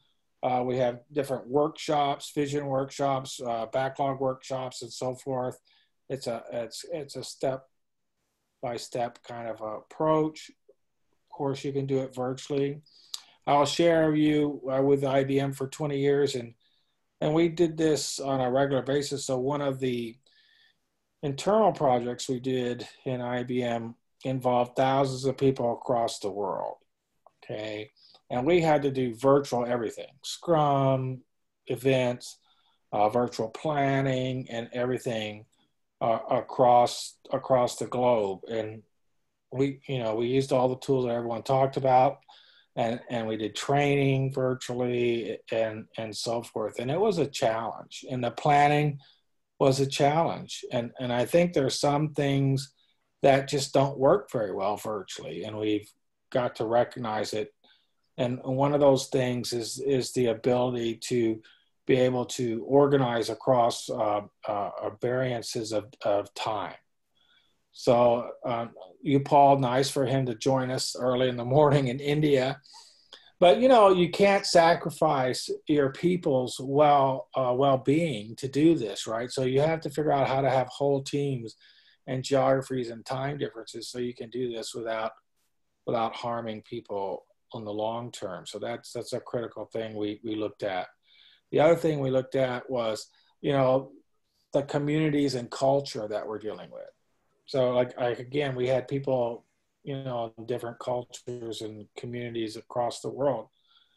We have different workshops, vision workshops, backlog workshops, and so forth. It's a step-by-step kind of approach. Of course, you can do it virtually. I'll share you with IBM for 20 years, and we did this on a regular basis. So one of the internal projects we did in IBM involved thousands of people across the world. Okay. And we had to do virtual everything, Scrum, events, virtual planning, and everything across the globe. And we used all the tools that everyone talked about, and we did training virtually and so forth. And it was a challenge, and the planning was a challenge. And I think there's some things that just don't work very well virtually, and we've got to recognize it. And one of those things is the ability to be able to organize across variances of time. So you, Paul, nice for him to join us early in the morning in India. But, you know, you can't sacrifice your people's well-being to do this, right? So you have to figure out how to have whole teams and geographies and time differences so you can do this without harming people on the long term. So that's a critical thing we looked at. The other thing we looked at was, you know, the communities and culture that we're dealing with. So like again, we had people, you know, different cultures and communities across the world,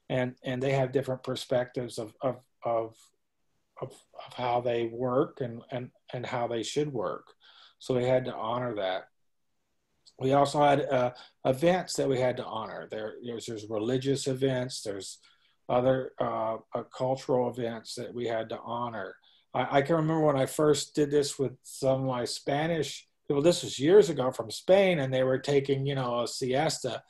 and they have different perspectives of how they work and how they should work. So we had to honor that. We also had events that we had to honor. There's religious events, there's other cultural events that we had to honor. I can remember when I first did this with some of my Spanish people. This was years ago from Spain, and they were taking, you know, a siesta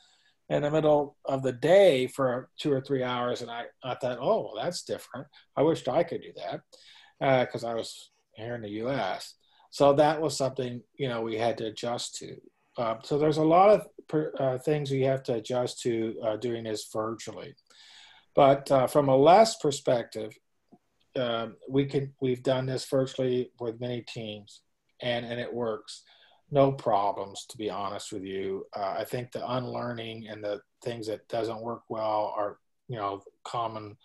in the middle of the day for 2 or 3 hours. And I thought, oh, well, that's different. I wished I could do that because I was here in the US. So that was something, you know, we had to adjust to. So there's a lot of things we have to adjust to doing this virtually. But from a less perspective, we've done this virtually with many teams, and it works. No problems, to be honest with you. I think the unlearning and the things that doesn't work well are, you know, common.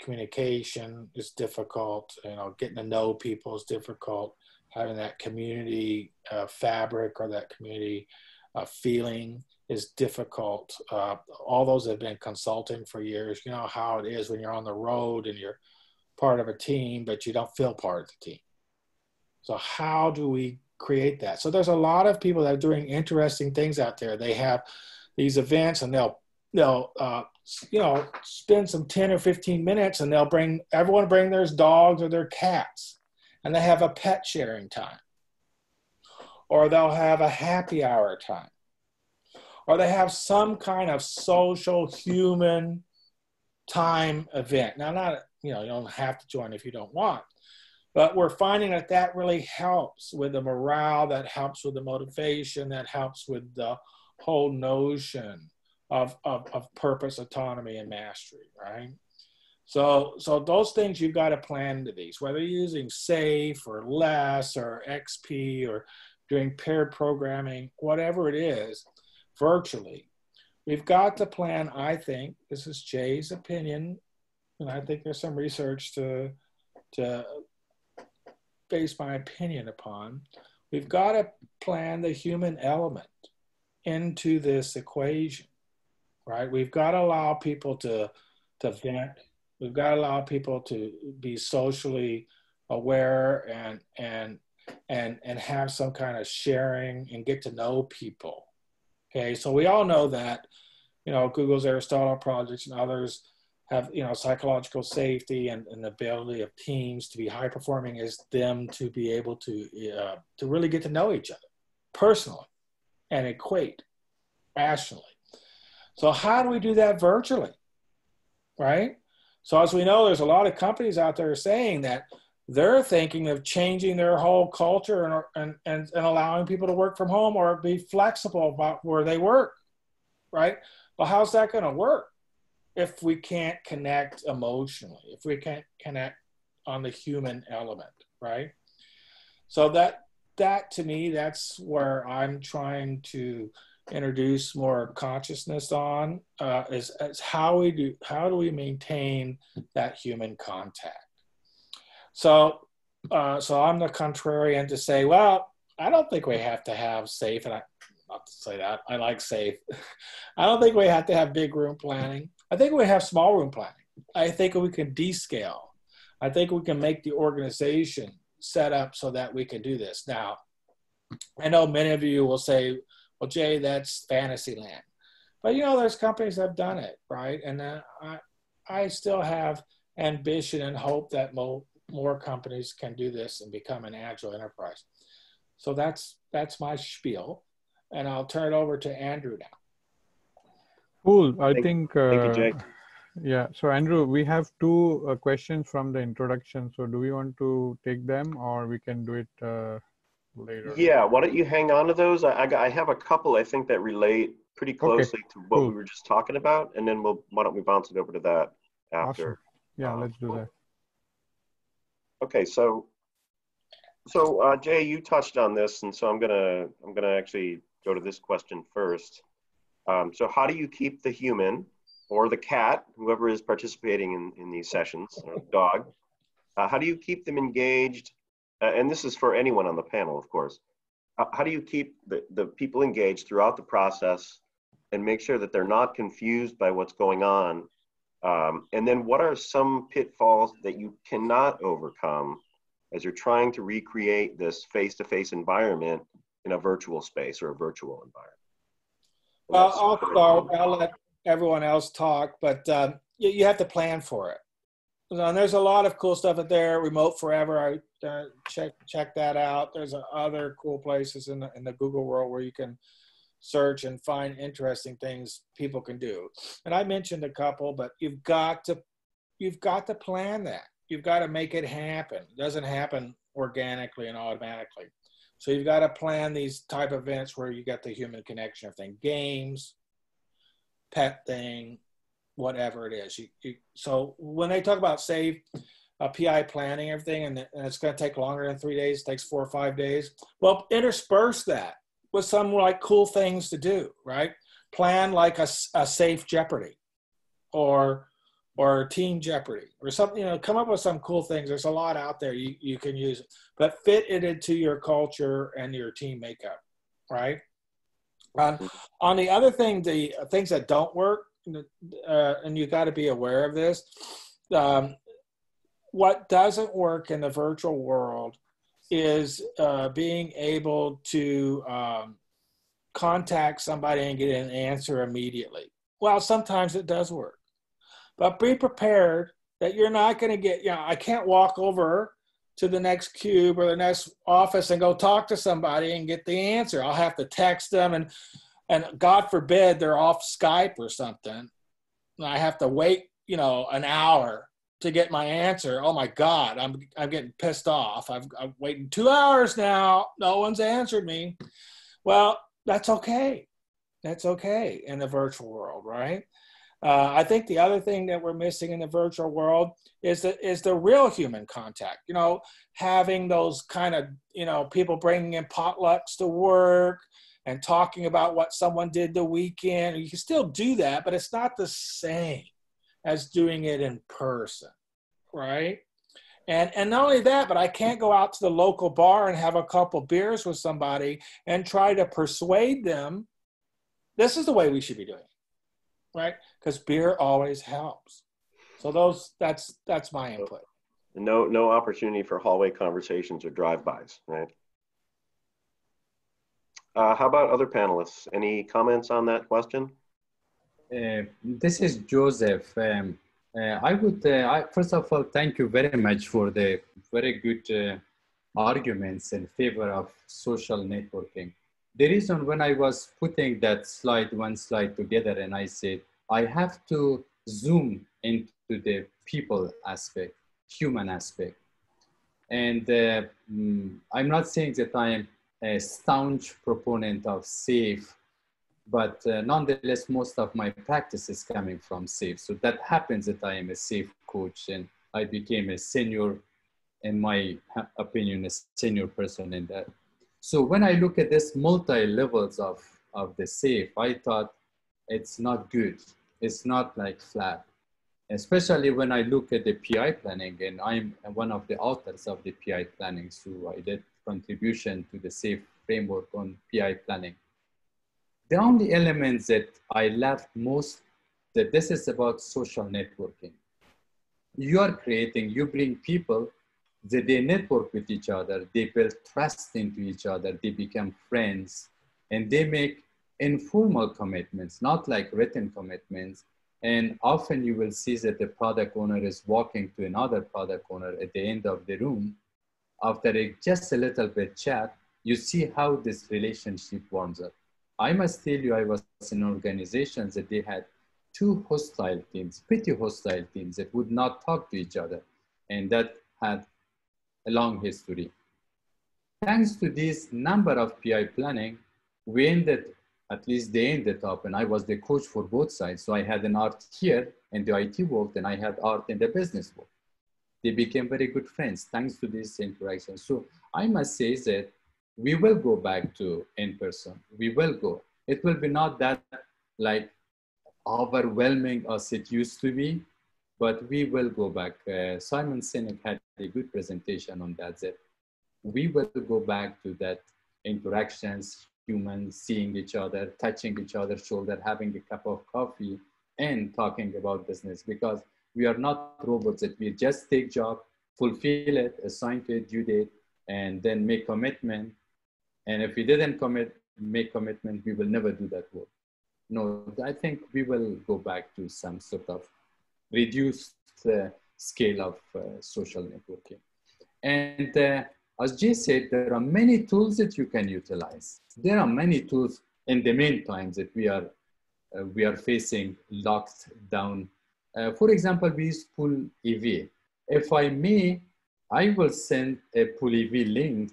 Communication is difficult. You know, getting to know people is difficult. Having that community fabric or that community feeling is difficult. All those have been consulting for years. You know how it is when you're on the road and you're part of a team, but you don't feel part of the team. So how do we create that? So there's a lot of people that are doing interesting things out there. They have these events, and they'll you know, spend some 10 or 15 minutes, and everyone bring their dogs or their cats, and they have a pet sharing time, or they'll have a happy hour time, or they have some kind of social human time event. Now, not, you know, you don't have to join if you don't want, but we're finding that really helps with the morale, that helps with the motivation, that helps with the whole notion of purpose, autonomy, and mastery, right? So those things you've got to plan into these, whether you're using SAFe or LESS or XP or doing paired programming, whatever it is, virtually. We've got to plan, I think, this is Jay's opinion, and I think there's some research to base my opinion upon. We've got to plan the human element into this equation, right? We've got to allow people to vent. We've got to allow people to be socially aware and have some kind of sharing and get to know people. Okay, so we all know that, you know, Google's Aristotle projects and others have, you know, psychological safety and the ability of teams to be high performing is them to be able to really get to know each other personally and equate rationally. So how do we do that virtually, right? So as we know, there's a lot of companies out there saying that they're thinking of changing their whole culture and allowing people to work from home or be flexible about where they work, right? Well, how's that going to work if we can't connect emotionally, if we can't connect on the human element, right? So that to me, that's where I'm trying to introduce more consciousness on is how do we maintain that human contact. So I'm the contrarian to say, well, I don't think we have to have SAFe, and not to say that I like SAFe. I don't think we have to have big room planning. I think we have small room planning. I think we can descale. I think we can make the organization set up so that we can do this. Now, I know many of you will say, well, Jay, that's fantasy land. But, you know, there's companies that have done it, right? And I still have ambition and hope that more companies can do this and become an agile enterprise. So that's my spiel. And I'll turn it over to Andrew now. Cool. Thank you, Jay. Yeah. So, Andrew, we have two questions from the introduction. So do we want to take them, or we can do it later. Yeah, why don't you hang on to those? I have a couple I think that relate pretty closely to what we were just talking about, and then why don't we bounce it over to that after? Awesome. Yeah, let's do that. Okay, so Jay, you touched on this, and so I'm gonna actually go to this question first. So how do you keep the human or the cat, whoever is participating in these sessions, or the dog, how do you keep them engaged? And this is for anyone on the panel, of course. How do you keep the people engaged throughout the process and make sure that they're not confused by what's going on? And then what are some pitfalls that you cannot overcome as you're trying to recreate this face-to-face environment in a virtual space or a virtual environment? Well, I'll start. I'll let everyone else talk, but you have to plan for it. And there's a lot of cool stuff out there. Remote Forever, I check that out. There's other cool places in the Google world where you can search and find interesting things people can do. And I mentioned a couple, but you've got to plan that. You've got to make it happen. It doesn't happen organically and automatically. So you've got to plan these type of events where you get the human connection of thing, games, pet thing, whatever it is. So when they talk about save PI planning, everything, and it's going to take longer than 3 days, it takes 4 or 5 days. Well, intersperse that with some like cool things to do, right? Plan like a safe Jeopardy or Team Jeopardy or something, come up with some cool things. There's a lot out there you can use, but fit it into your culture and your team makeup, right? On the other thing, the things that don't work, and you got to be aware of this, what doesn't work in the virtual world is being able to contact somebody and get an answer immediately. Well, sometimes it does work. But be prepared that you're not going to get, I can't walk over to the next cube or the next office and go talk to somebody and get the answer. I'll have to text them and God forbid they're off Skype or something. And I have to wait, an hour to get my answer. Oh my God, I'm getting pissed off. I'm waiting 2 hours now. No one's answered me. Well, that's okay. That's okay in the virtual world, right? I think the other thing that we're missing in the virtual world is the real human contact, having those kind of, people bringing in potlucks to work and talking about what someone did the weekend. You can still do that, but it's not the same as doing it in person, right? And not only that, but I can't go out to the local bar and have a couple beers with somebody and try to persuade them this is the way we should be doing it. Right? Because beer always helps. So that's my input. No opportunity for hallway conversations or drive-bys, right? How about other panelists? Any comments on that question? This is Joseph. I would, first of all, thank you very much for the very good arguments in favor of social networking. The reason when I was putting that one slide together and I said, I have to zoom into the people aspect, human aspect. And I'm not saying that I am a staunch proponent of SAFE, but nonetheless, most of my practice is coming from SAFE. So that happens that I am a SAFE coach and I became a senior, in my opinion, a senior person in that. So when I look at this multi-levels of the SAFE, I thought it's not good. It's not like flat, especially when I look at the PI planning, and I'm one of the authors of the PI planning. So I did contribution to the SAFE framework on PI planning. The only elements that I left most, that this is about social networking. You bring people that they network with each other, they build trust into each other, they become friends, and they make informal commitments, not like written commitments. And often you will see that the product owner is walking to another product owner at the end of the room. After just a little bit chat, you see how this relationship warms up. I must tell you, I was in organizations that they had two hostile teams, pretty hostile teams that would not talk to each other. And that had a long history. thanks to this number of PI planning, we ended, at least they ended up, and I was the coach for both sides. So I had an art here in the IT world, and I had art in the business world. They became very good friends thanks to this interaction. So I must say that we will go back to in-person. We will go. It will be not that like overwhelming as it used to be, but we will go back. Simon Sinek had a good presentation on that, that we will go back to that interactions, humans seeing each other, touching each other's shoulder, having a cup of coffee and talking about business, because we are not robots that we just take job, fulfill it, assign to a due date, and then make commitment. And if we didn't make commitment, we will never do that work. No, I think we will go back to some sort of reduced scale of social networking. And as Jay said, there are many tools that you can utilize. There are many tools in the meantime that we are facing locked down. For example, we use Pool EV. If I may, I will send a Pool EV link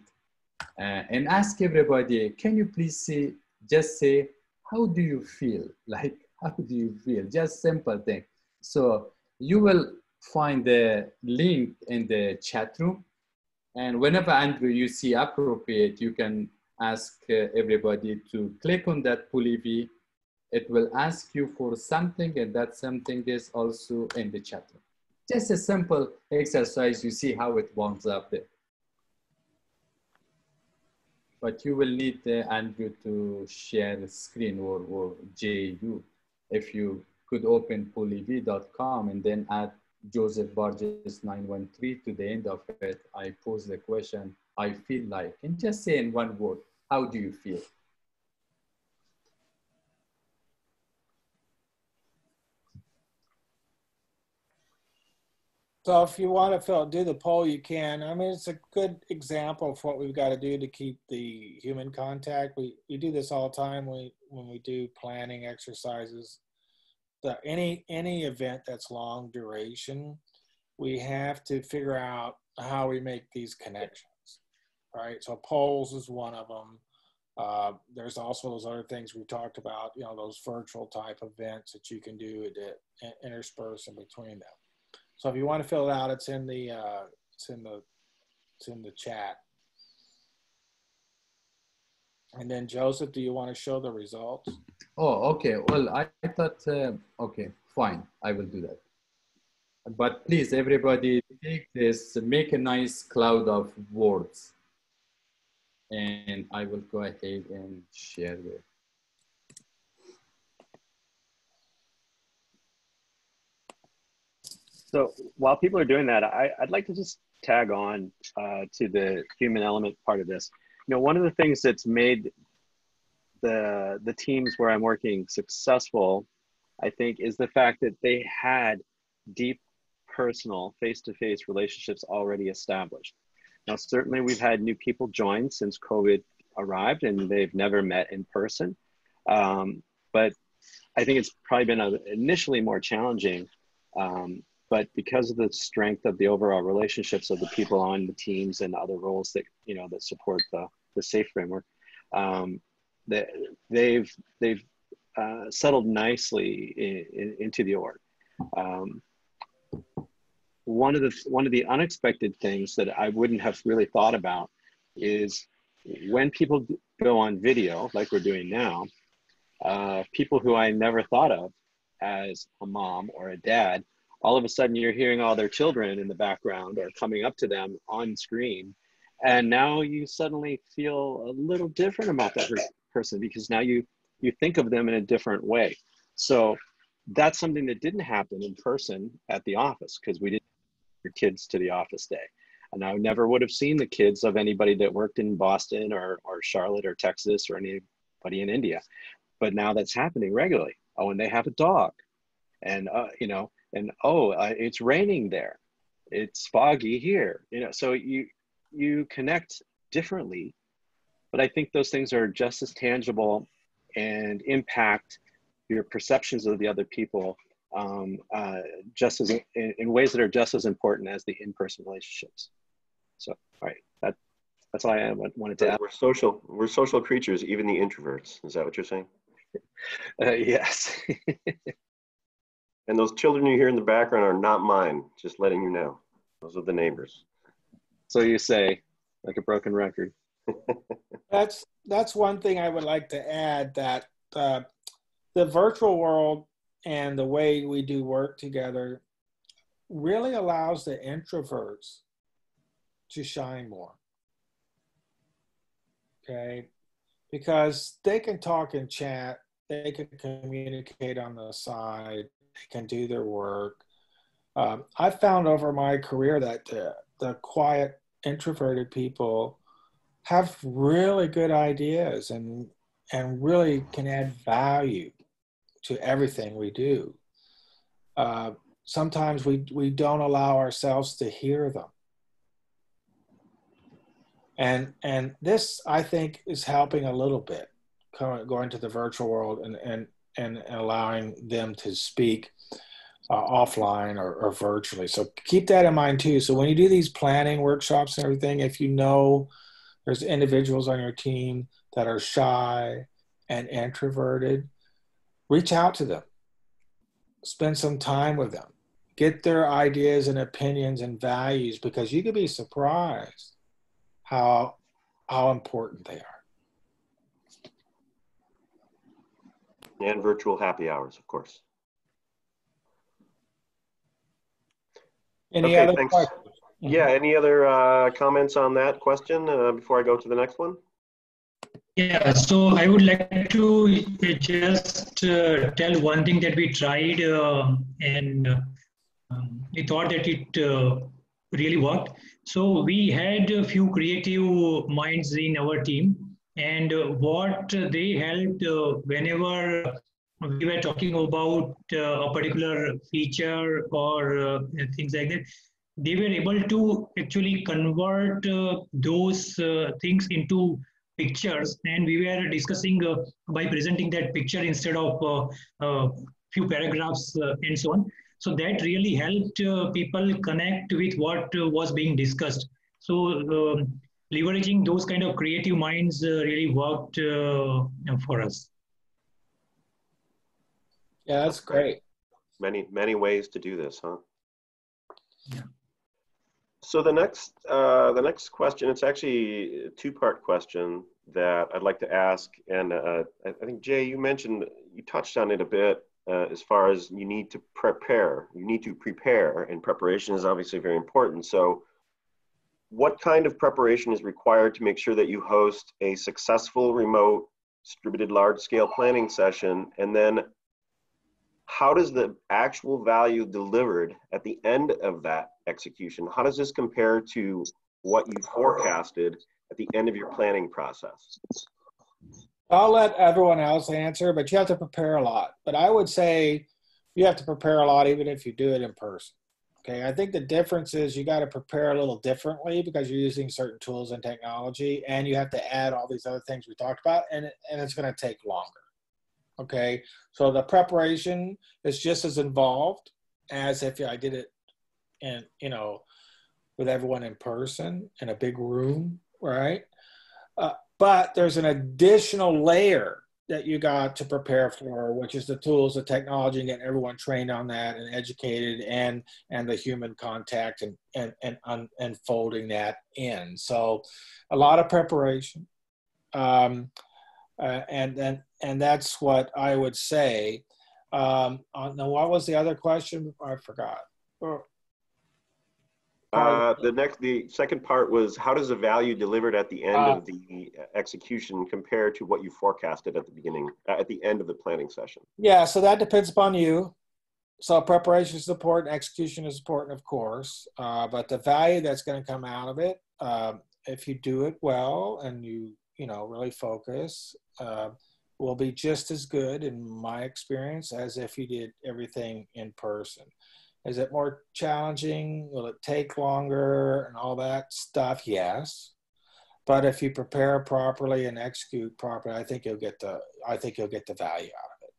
and ask everybody, can you please just say, how do you feel? Like, how do you feel? Just simple thing. So you will find the link in the chat room. And whenever, Andrew, you see appropriate, you can ask everybody to click on that Pool EV. It will ask you for something, and that something is also in the chat room. Just a simple exercise, you see how it warms up there. But you will need Andrew to share the screen, or JU. If you could open poolev.com and then add Joseph Burgess 913 to the end of it, I pose the question, I feel like, and just say in one word, how do you feel? So if you want to do the poll, you can. I mean, it's a good example of what we've got to do to keep the human contact. We do this all the time when we do planning exercises. Any event that's long duration, we have to figure out how we make these connections, right? So polls is one of them. There's also those other things we talked about, you know, those virtual type events that you can do to intersperse in between them. So if you want to fill it out, it's in the chat. And then Joseph, do you want to show the results? Oh, okay. Well, I thought, okay, fine. I will do that. But please, everybody, take this, make a nice cloud of words. And I will go ahead and share it. So while people are doing that, I'd like to just tag on to the human element part of this. You know, one of the things that's made the teams where I'm working successful, I think, is the fact that they had deep personal face-to-face relationships already established. Now, certainly we've had new people join since COVID arrived and they've never met in person. But I think it's probably been initially more challenging. But because of the strength of the overall relationships of the people on the teams and other roles that, you know, that support the SAFE framework, they've settled nicely into the org. One of the unexpected things that I wouldn't have really thought about is when people go on video, like we're doing now, people who I never thought of as a mom or a dad, all of a sudden you're hearing all their children in the background or coming up to them on screen. And now you suddenly feel a little different about that person because now you think of them in a different way. So that's something that didn't happen in person at the office because we didn't bring your kids to the office day. And I never would have seen the kids of anybody that worked in Boston or Charlotte or Texas or anybody in India. But now that's happening regularly. Oh, and they have a dog. And, you know, and it's raining there. It's foggy here. You know, so you connect differently. But I think those things are just as tangible and impact your perceptions of the other people just as in ways that are just as important as the in-person relationships. So, all right, That's why I wanted to ask. We're social creatures, even the introverts. Is that what you're saying? Yes. And those children you hear in the background are not mine, just letting you know. Those are the neighbors. So you say, like a broken record. That's one thing I would like to add, that the virtual world and the way we do work together really allows the introverts to shine more. Okay? Because they can talk and chat, they can communicate on the side, they can do their work. I've found over my career that the quiet, introverted people have really good ideas and really can add value to everything we do. Sometimes we don't allow ourselves to hear them. And this, I think, is helping a little bit, going to the virtual world and allowing them to speak offline or virtually. So keep that in mind too. So when you do these planning workshops and everything, if you know there's individuals on your team that are shy and introverted, reach out to them. Spend some time with them. Get their ideas and opinions and values, because you could be surprised how important they are. And virtual happy hours, of course. Any other thanks. questions? Yeah, any other comments on that question before I go to the next one? Yeah, so I would like to just tell one thing that we tried and we thought that it really worked. So we had a few creative minds in our team, and what they helped whenever we were talking about a particular feature or things like that, they were able to actually convert those things into pictures, and we were discussing by presenting that picture instead of few paragraphs and so on. So that really helped people connect with what was being discussed. So leveraging those kind of creative minds really worked for us. Yeah, that's great. Many ways to do this, huh? Yeah. So the next question, it's actually a two-part question that I'd like to ask, and I think Jay, you touched on it a bit as far as you need to prepare. You need to prepare, and preparation is obviously very important. So, what kind of preparation is required to make sure that you host a successful remote distributed large-scale planning session, and then how does the actual value delivered at the end of that execution, how does this compare to what you forecasted at the end of your planning process? I'll let everyone else answer, but you have to prepare a lot. But I would say you have to prepare a lot even if you do it in person. Okay, I think the difference is you got to prepare a little differently because you're using certain tools and technology, and you have to add all these other things we talked about, and it's going to take longer. Okay, so the preparation is just as involved as if I did it in, with everyone in person in a big room, right? But there's an additional layer that you got to prepare for, which is the tools, the technology, and getting everyone trained on that and educated, and the human contact and unfolding that in. So a lot of preparation. And that's what I would say. Now, what was the other question? I forgot. The second part was, how does the value delivered at the end of the execution compare to what you forecasted at the beginning, at the end of the planning session? Yeah, so that depends upon you. So preparation is important, execution is important, of course, but the value that's going to come out of it, if you do it well and you really focus, will be just as good in my experience as if you did everything in person. Is it more challenging? Will it take longer and all that stuff? Yes. But if you prepare properly and execute properly, I think you'll get the value out of it.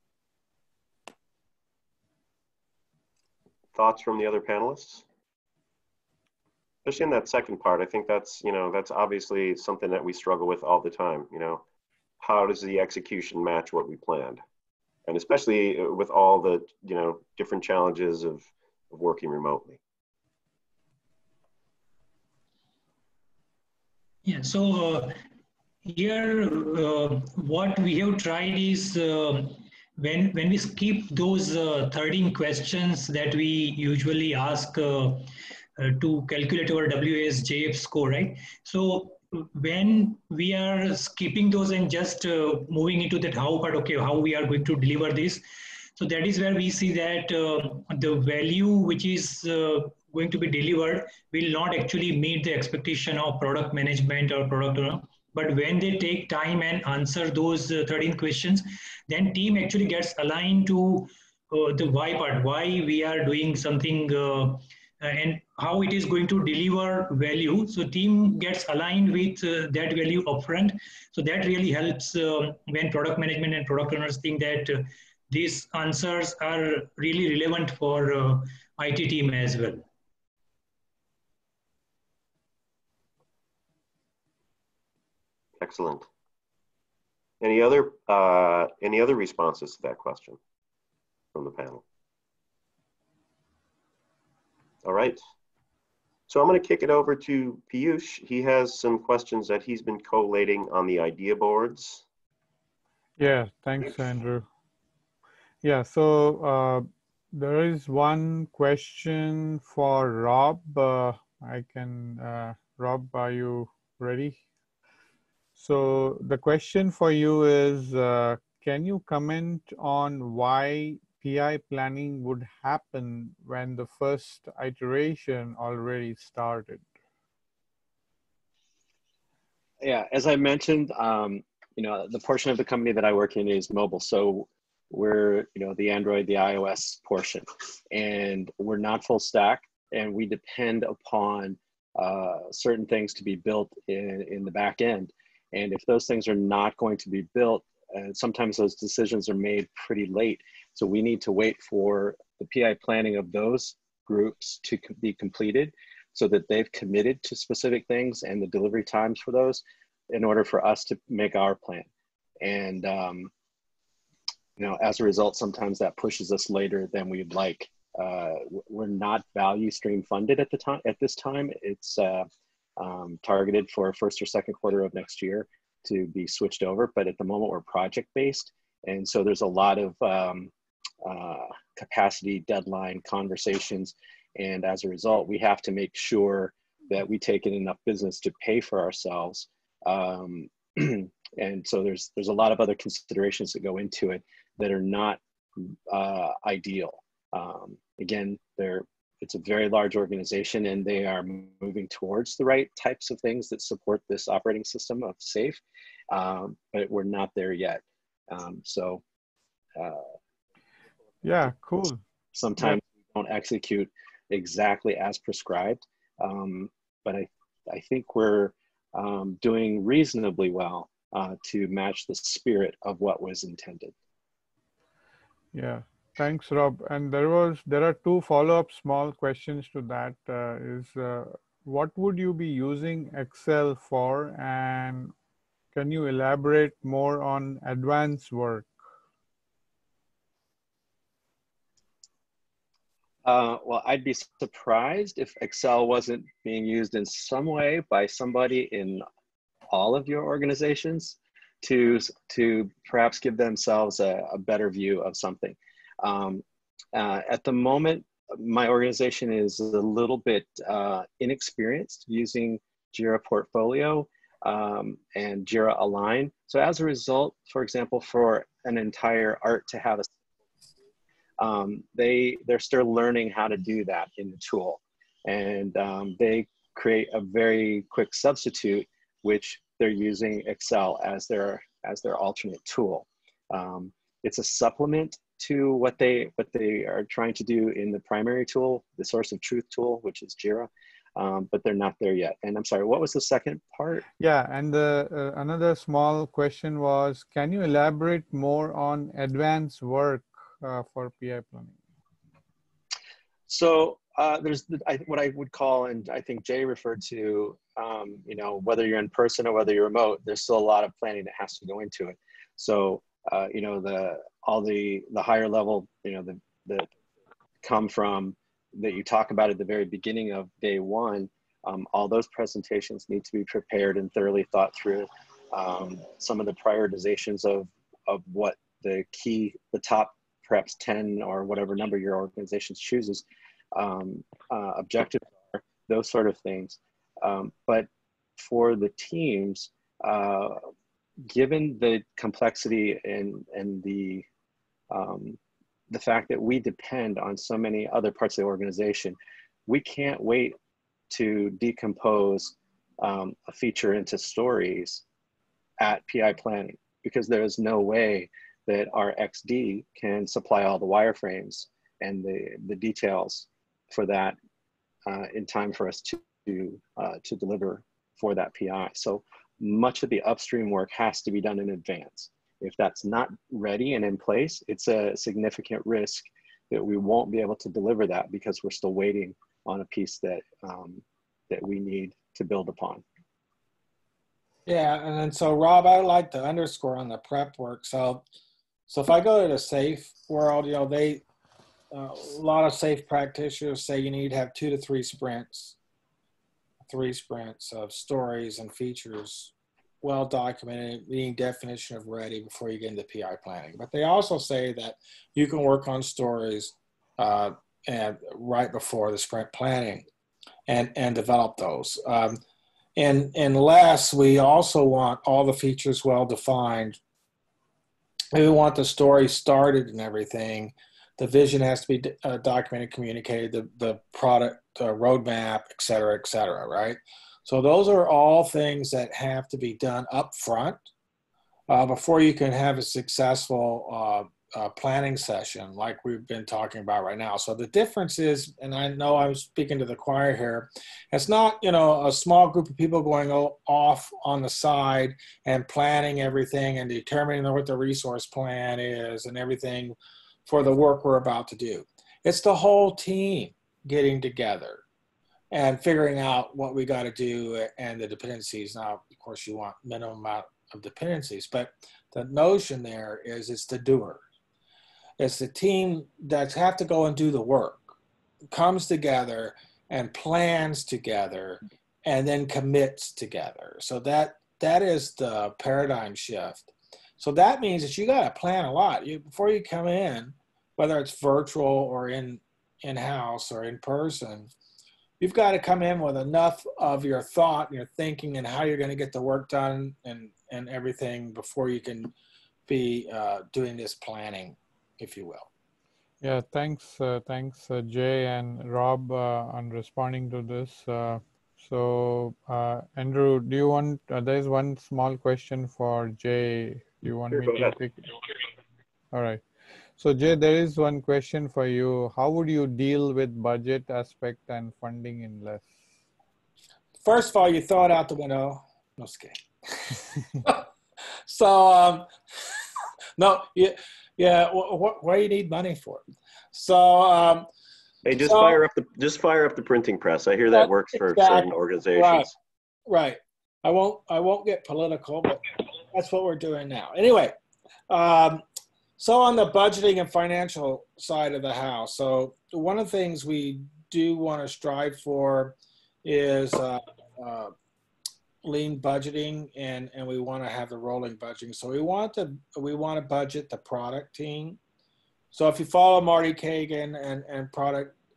Thoughts from the other panelists? Especially in that second part, I think that's, that's obviously something that we struggle with all the time. How does the execution match what we planned? And especially with all the, different challenges of working remotely. Yeah, so here what we have tried is when we skip those 13 questions that we usually ask to calculate our WSJF score, right? So when we are skipping those and just moving into that how part, okay, how we are going to deliver this. So that is where we see that the value which is going to be delivered will not actually meet the expectation of product management or product owner. But when they take time and answer those 13 questions, then team actually gets aligned to the why part, why we are doing something and how it is going to deliver value. So team gets aligned with that value upfront. So that really helps when product management and product owners think that these answers are really relevant for IT team as well. Excellent. Any other responses to that question from the panel? All right. So I'm going to kick it over to Piyush. He has some questions that he's been collating on the idea boards. Yeah, thanks, Andrew. Yeah, so there is one question for Rob. Rob, are you ready? So the question for you is, can you comment on why PI planning would happen when the first iteration already started? Yeah, as I mentioned, the portion of the company that I work in is mobile. So we're, the Android, the iOS portion, and we're not full stack, and we depend upon certain things to be built in the back end. And if those things are not going to be built, sometimes those decisions are made pretty late. So we need to wait for the PI planning of those groups to be completed so that they've committed to specific things and the delivery times for those in order for us to make our plan. And, as a result, sometimes that pushes us later than we'd like. We're not value stream funded at this time. It's targeted for first or second quarter of next year to be switched over. But at the moment we're project based. And so there's a lot of capacity deadline conversations. And as a result, we have to make sure that we take in enough business to pay for ourselves. And so there's a lot of other considerations that go into it that are not ideal. Again, it's a very large organization and they are moving towards the right types of things that support this operating system of SAFe, but we're not there yet. Yeah, cool. Sometimes we don't execute exactly as prescribed, but I think we're doing reasonably well to match the spirit of what was intended. Yeah. Thanks, Rob. And there are two follow-up small questions to that. What would you be using Excel for? And can you elaborate more on advanced work? Well, I'd be surprised if Excel wasn't being used in some way by somebody in all of your organizations to perhaps give themselves a better view of something. At the moment, my organization is a little bit inexperienced using Jira Portfolio and Jira Align. So as a result, for example, for an entire art to have they're still learning how to do that in the tool. And they create a very quick substitute, which they're using Excel as their alternate tool. It's a supplement to what they are trying to do in the primary tool, the source of truth tool, which is Jira, but they're not there yet. And I'm sorry, what was the second part? Yeah, and another small question was, can you elaborate more on advanced work for PI planning? So there's what I would call, and I think Jay referred to, you know, whether you're in person or whether you're remote, there's still a lot of planning that has to go into it. So, you know, all the higher level, you know, that come from, that you talk about at the very beginning of day one, all those presentations need to be prepared and thoroughly thought through. Some of the prioritizations of what the top perhaps 10 or whatever number your organization chooses, objectives are, those sort of things. But for the teams, given the complexity and the fact that we depend on so many other parts of the organization, we can't wait to decompose a feature into stories at PI planning, because there is no way that our XD can supply all the wireframes and the details for that in time for us to deliver for that PI. So much of the upstream work has to be done in advance. If that's not ready and in place, it's a significant risk that we won't be able to deliver that because we're still waiting on a piece that that we need to build upon. Yeah, and then so Rob, I'd like to underscore on the prep work. So if I go to the SAFe world, you know, a lot of SAFe practitioners say you need to have 2 to 3 sprints, 3 sprints of stories and features well documented, meaning definition of ready before you get into PI planning. But they also say that you can work on stories and right before the sprint planning and develop those. And unless we also want all the features well defined, we want the story started and everything. The vision has to be documented, communicated, the product roadmap, et cetera, right? So those are all things that have to be done up front before you can have a successful planning session like we've been talking about right now. So the difference is, and I know I'm speaking to the choir here, it's not, you know, a small group of people going off on the side and planning everything and determining what the resource plan is and everything for the work we're about to do. It's the whole team getting together and figuring out what we got to do and the dependencies. Now, of course, you want minimum amount of dependencies, but the notion there is it's the doer. It's the team that have to go and do the work, comes together and plans together and then commits together. So that is the paradigm shift. So that means that you got to plan a lot. Before you come in, whether it's virtual or in-house or in person, you've got to come in with enough of your thought and your thinking and how you're going to get the work done and everything before you can be doing this planning, if you will. Yeah, thanks, Jay and Rob on responding to this. So Andrew, do you want, there's one small question for Jay. Do you want me to take it? All right. So Jay, there is one question for you. How would you deal with budget aspect and funding in less? First of all, you throw it out the window. No, just kidding. So, no, yeah. What do you need money for? So, hey, just fire up the printing press. I hear that works for certain organizations. Right. I won't get political, but that's what we're doing now. Anyway, so on the budgeting and financial side of the house, so one of the things we do want to strive for is lean budgeting, and we want to have the rolling budgeting. So we want to budget the product team. So if you follow Marty Kagan and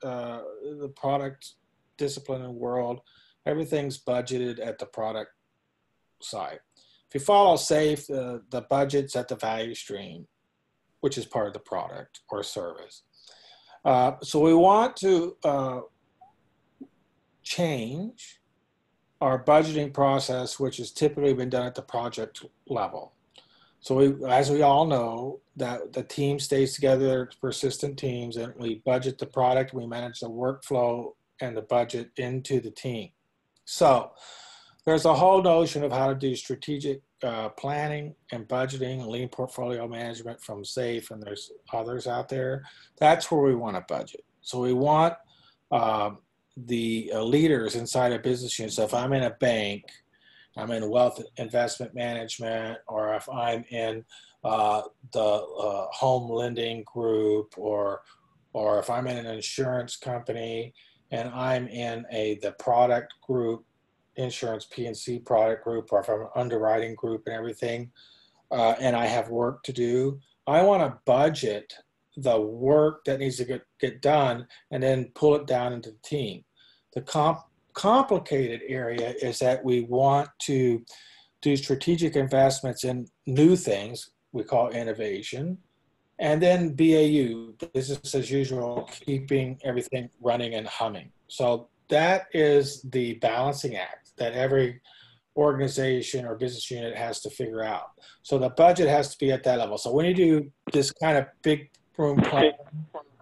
the product discipline and world, everything's budgeted at the product side. If you follow SAFe, the budget's at the value stream, which is part of the product or service. So we want to change our budgeting process, which has typically been done at the project level. So as we all know, that the team stays together, persistent teams, and we budget the product, we manage the workflow and the budget into the team. So there's a whole notion of how to do strategic planning and budgeting, lean portfolio management from SAFe, and there's others out there. That's where we want to budget. So we want the leaders inside a business unit. So if I'm in a bank, I'm in wealth investment management, or if I'm in the home lending group, or if I'm in an insurance company and I'm in the product group, insurance P&C product group, or if I'm an underwriting group and everything, and I have work to do, I want to budget the work that needs to get done and then pull it down into the team. The complicated area is that we want to do strategic investments in new things we call innovation, and then BAU, business as usual, keeping everything running and humming. So that is the balancing act that every organization or business unit has to figure out. So the budget has to be at that level. So when you do this kind of big room planning,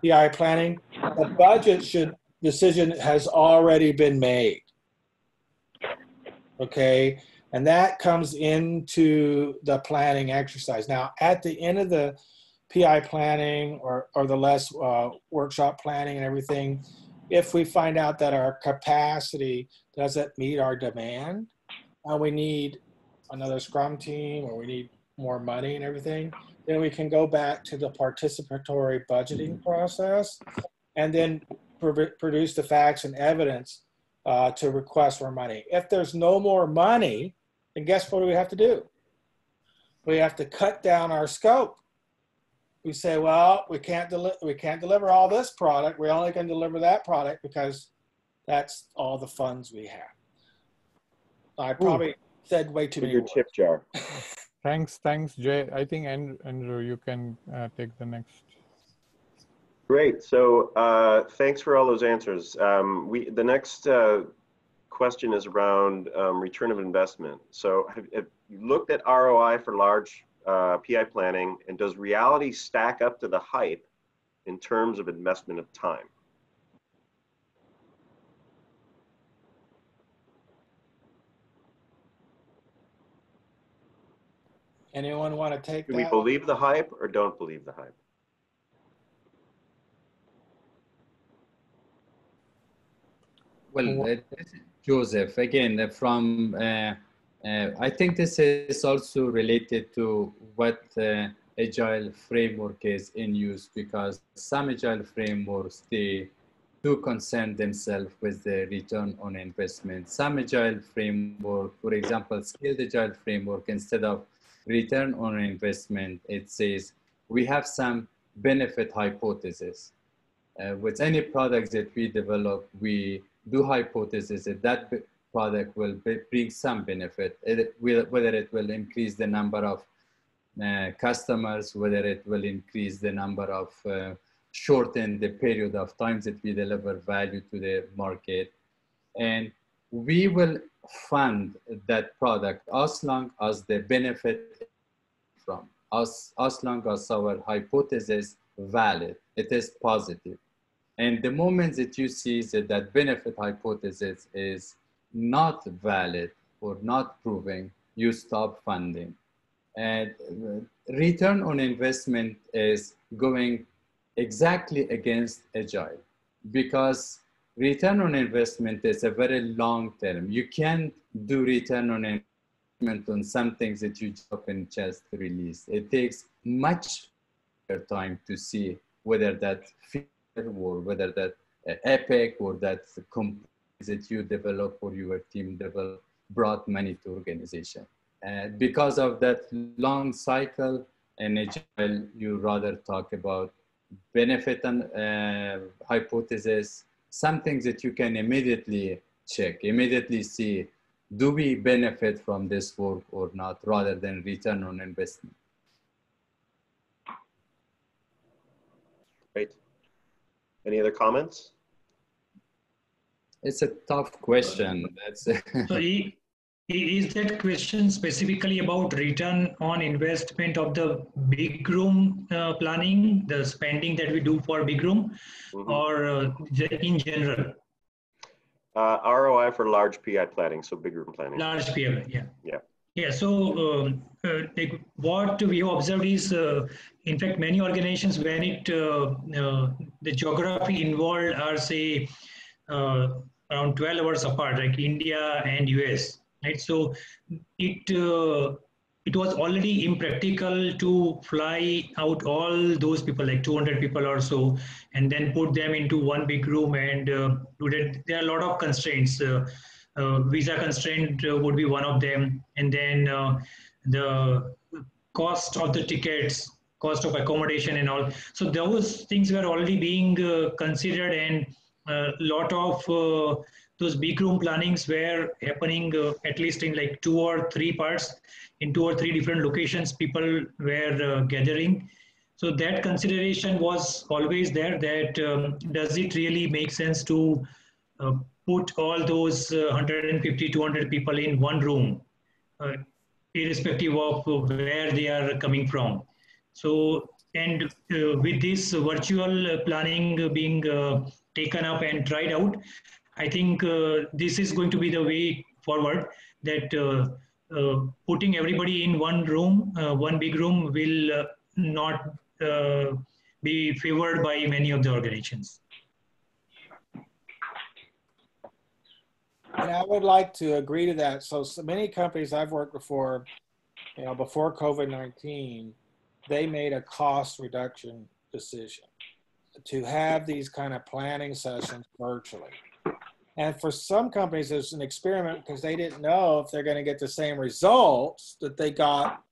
PI planning, the budget decision has already been made. Okay, and that comes into the planning exercise. Now, at the end of the PI planning or the less workshop planning and everything, if we find out that our capacity doesn't meet our demand, and we need another Scrum team, or we need more money and everything, then we can go back to the participatory budgeting process and then produce the facts and evidence to request more money. If there's no more money, then guess what do we have to do? We have to cut down our scope. We say, well, we can't deliver all this product. We only can deliver that product because that's all the funds we have. I probably said way too many your words. tip jar. Thanks, Jay. I think Andrew, you can take the next. Great. So thanks for all those answers. The next question is around return of investment. So have you looked at ROI for large PI planning, and does reality stack up to the hype in terms of investment of time? Anyone want to take that? Do we believe the hype or don't believe the hype? Well, this is Joseph, again, from, I think this is also related to what Agile framework is in use, because some Agile frameworks, they do concern themselves with the return on investment. Some Agile framework, for example, Scaled Agile framework, instead of return on investment, it says we have some benefit hypothesis. With any products that we develop, we do hypothesis that product will bring some benefit, whether it will increase the number of customers, whether it will increase the number of shorten the period of times that we deliver value to the market. And we will fund that product as long as the benefit from us, as long as our hypothesis valid, it is positive. And the moment that you see that benefit hypothesis is not valid or not proving, you stop funding. And return on investment is going exactly against Agile, because return on investment is a very long term. You can't do return on investment on some things that you jump and just release. It takes much time to see whether that feature or whether that epic or that component that you develop or your team develop brought money to organization. Because of that long cycle in Agile, you rather talk about benefit and hypothesis, some things that you can immediately check, immediately see, do we benefit from this work or not, rather than return on investment. Great. Any other comments? It's a tough question. That's So is that question specifically about return on investment of the big room planning, the spending that we do for big room, or in general? ROI for large PI planning, so big room planning. Large PI, yeah. Yeah. Yeah, so like what we have observed is, in fact, many organizations, when the geography involved are, say, uh, around 12 hours apart, like India and US, right? So it it was already impractical to fly out all those people, like 200 people or so, and then put them into one big room and do that. There are a lot of constraints. Visa constraint would be one of them, and then the cost of the tickets, cost of accommodation, and all. So those things were already being considered, and a lot of those big room plannings were happening at least in like 2 or 3 parts, in 2 or 3 different locations. People were gathering. So that consideration was always there, that does it really make sense to uh, put all those 150, 200 people in one room, uh, irrespective of where they are coming from. So, and with this virtual planning being taken up and tried out, I think this is going to be the way forward, that putting everybody in one room, one big room, will not be favored by many of the organizations. And I would like to agree to that. So many companies I've worked before, before COVID-19, they made a cost reduction decision to have these kind of planning sessions virtually. And for some companies, it's an experiment because they didn't know if they're going to get the same results that they got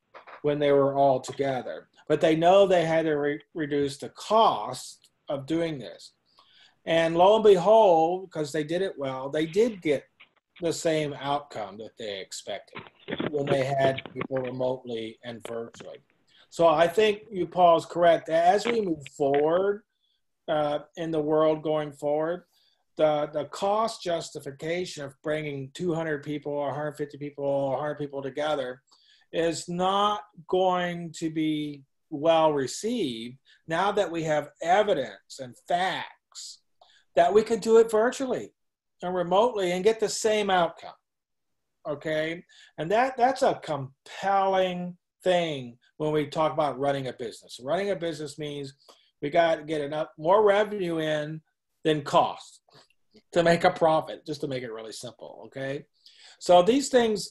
when they were all together. But they know they had to reduce the cost of doing this. And lo and behold, because they did it well, they did get the same outcome that they expected when they had people remotely and virtually. So I think you, Paul, is correct. As we move forward in the world going forward, the cost justification of bringing 200 people or 150 people or 100 people together is not going to be well received now that we have evidence and facts that we can do it virtually and remotely and get the same outcome. Okay, and that's a compelling thing when we talk about running a business. Running a business means we got to get enough more revenue in than cost to make a profit, just to make it really simple. Okay, so these things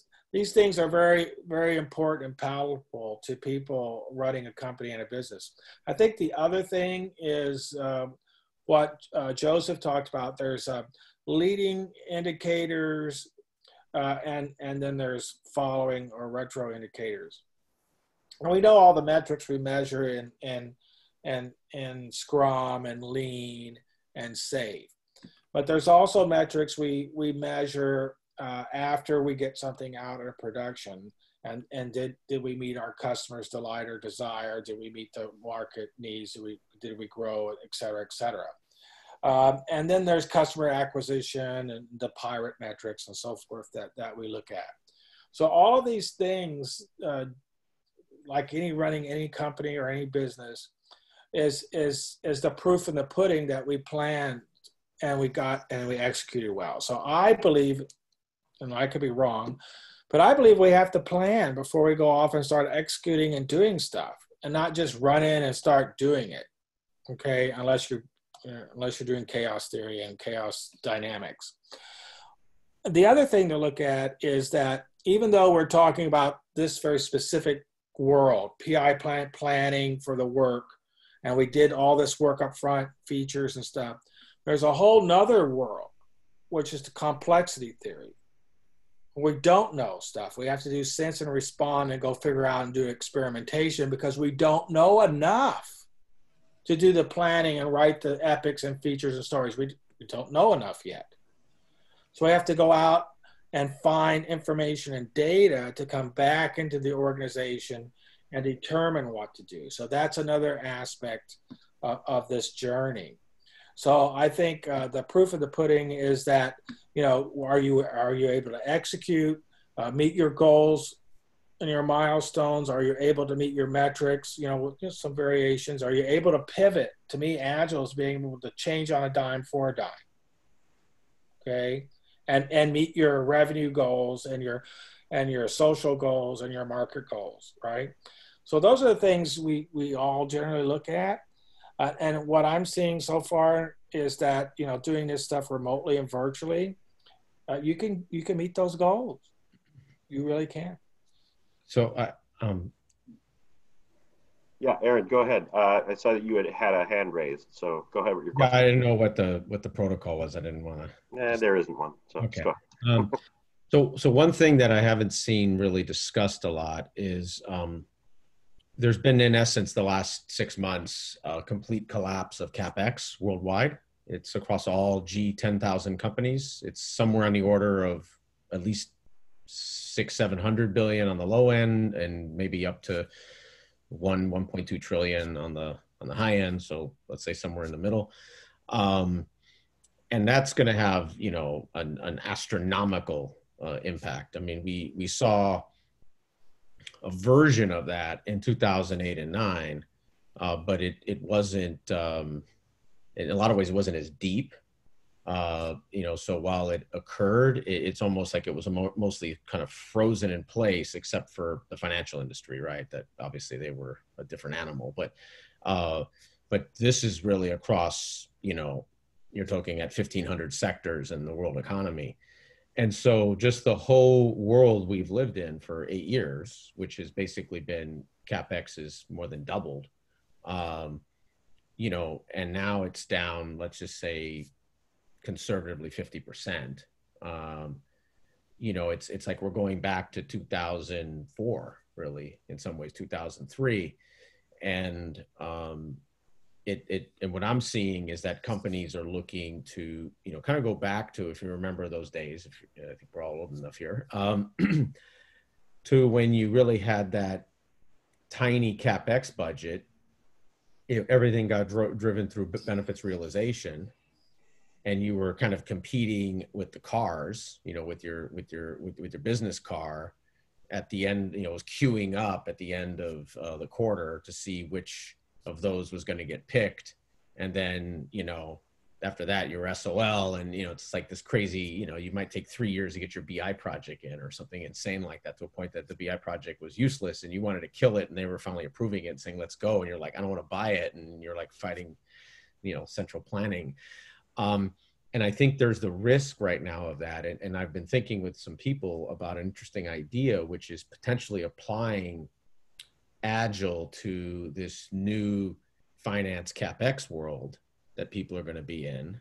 are very, very important and powerful to people running a company and a business. I think the other thing is what Joseph talked about. There's leading indicators, and then there's following or retro indicators. And we know all the metrics we measure in Scrum and Lean and Save. But there's also metrics we measure after we get something out of production. And did we meet our customers' delight or desire? Did we meet the market needs? Did we grow, et cetera, et cetera? And then there's customer acquisition and the pirate metrics and so forth that we look at. So all of these things, like running any company or any business, is the proof in the pudding that we planned and we executed well. So I believe, and I could be wrong, but I believe we have to plan before we go off and start executing and doing stuff, and not just run in and start doing it. Okay, unless you're doing chaos theory and chaos dynamics. The other thing to look at is that even though we're talking about this very specific world, PI planning for the work, and we did all this work up front, features and stuff, there's a whole nother world, which is the complexity theory. We don't know stuff. We have to do sense and respond and go figure out and do experimentation because we don't know enough to do the planning and write the epics and features and stories. We don't know enough yet. So we have to go out and find information and data to come back into the organization and determine what to do. So that's another aspect of this journey. So I think the proof of the pudding is that, are you able to execute, meet your goals and your milestones? Are you able to meet your metrics? With just some variations. Are you able to pivot? To me, Agile is being able to change on a dime for a dime. Okay, and meet your revenue goals and and your social goals and your market goals, right? So those are the things we all generally look at. And what I'm seeing so far is that, you know, doing this stuff remotely and virtually, you can meet those goals. You really can. So, yeah, Aaron, go ahead. I saw that you had a hand raised, so go ahead with your question. I didn't know what the protocol was. I didn't want to. There isn't one. So Okay. go ahead. So one thing that I haven't seen really discussed a lot is there's been, in essence, the last 6 months, a complete collapse of CapEx worldwide. It's across all G10,000 companies. It's somewhere on the order of at least 600-700 billion on the low end, and maybe up to 1.2 trillion on the high end. So let's say somewhere in the middle. And that's going to have, you know, an astronomical impact. I mean, we saw a version of that in 2008 and 9, but it wasn't, in a lot of ways, it wasn't as deep. You know, so while it occurred, it's almost like it was mostly kind of frozen in place, except for the financial industry, right? That obviously they were a different animal, but this is really across, you know, you're talking at 1,500 sectors in the world economy. And so just the whole world we've lived in for 8 years, which has basically been CapEx is more than doubled, you know, and now it's down, let's just say conservatively 50%. You know, it's like we're going back to 2004, really, in some ways, 2003. And and what I'm seeing is that companies are looking to, you know, kind of go back to, if you remember those days, I think we're all old enough here, to when you really had that tiny CapEx budget. Everything got driven through benefits realization, and you were kind of competing with the cars, you know, with your business car at the end, you know, was queuing up at the end of the quarter to see which of those was going to get picked. And then, you know, after that, your SOL, and, you know, it's like this crazy, you know, you might take 3 years to get your BI project in or something insane like that, to a point that the BI project was useless and you wanted to kill it, and they were finally approving it and saying, let's go. And you're like, I don't want to buy it. And you're like fighting, you know, central planning. And I think there's the risk right now of that. And I've been thinking with some people about an interesting idea, which is potentially applying Agile to this new finance CapEx world that people are going to be in.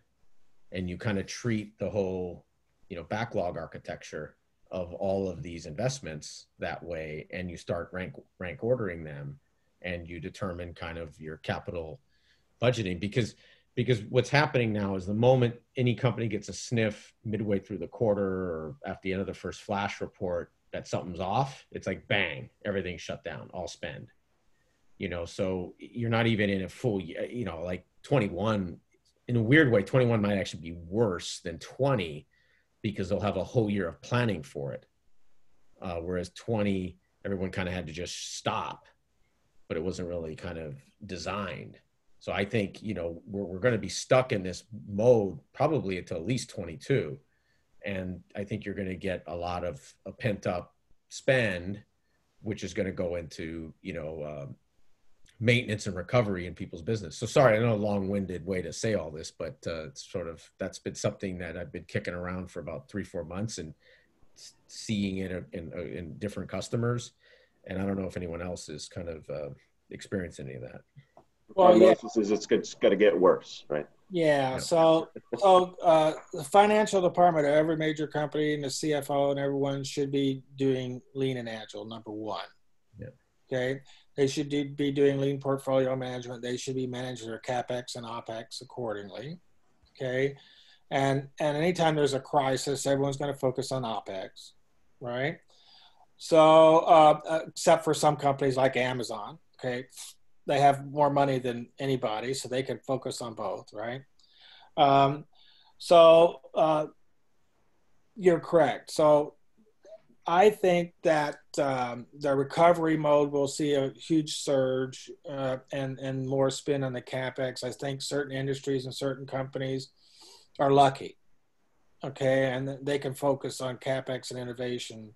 And you kind of treat the whole, you know, backlog architecture of all of these investments that way. And you start rank ordering them, and you determine kind of your capital budgeting, because what's happening now is the moment any company gets a sniff midway through the quarter or at the end of the first flash report that something's off, it's like, bang, everything's shut down, all spend, you know. So you're not even in a full year, you know, like 21, in a weird way, 21 might actually be worse than 20 because they'll have a whole year of planning for it. Whereas 20, everyone kind of had to just stop, but it wasn't really kind of designed. So I think, you know, we're going to be stuck in this mode probably until at least 22. And I think you're going to get a lot of a pent up spend, which is going to go into, you know, maintenance and recovery in people's business. So sorry, I know a long-winded way to say all this, but it's sort of, that's been something that I've been kicking around for about 3-4 months and seeing it in different customers. And I don't know if anyone else is kind of experienced any of that. Well, yeah, it's going to get worse, right? Yeah. So the financial department of every major company and the CFO and everyone should be doing Lean and Agile, number one. Yeah. Okay. They should be doing Lean portfolio management. They should be managing their CapEx and OpEx accordingly. Okay. And anytime there's a crisis, everyone's going to focus on OpEx, right? So except for some companies like Amazon, okay, they have more money than anybody, so they can focus on both, right? You're correct. So I think that the recovery mode will see a huge surge and more spin on the CapEx. I think certain industries and certain companies are lucky, okay, and they can focus on CapEx and innovation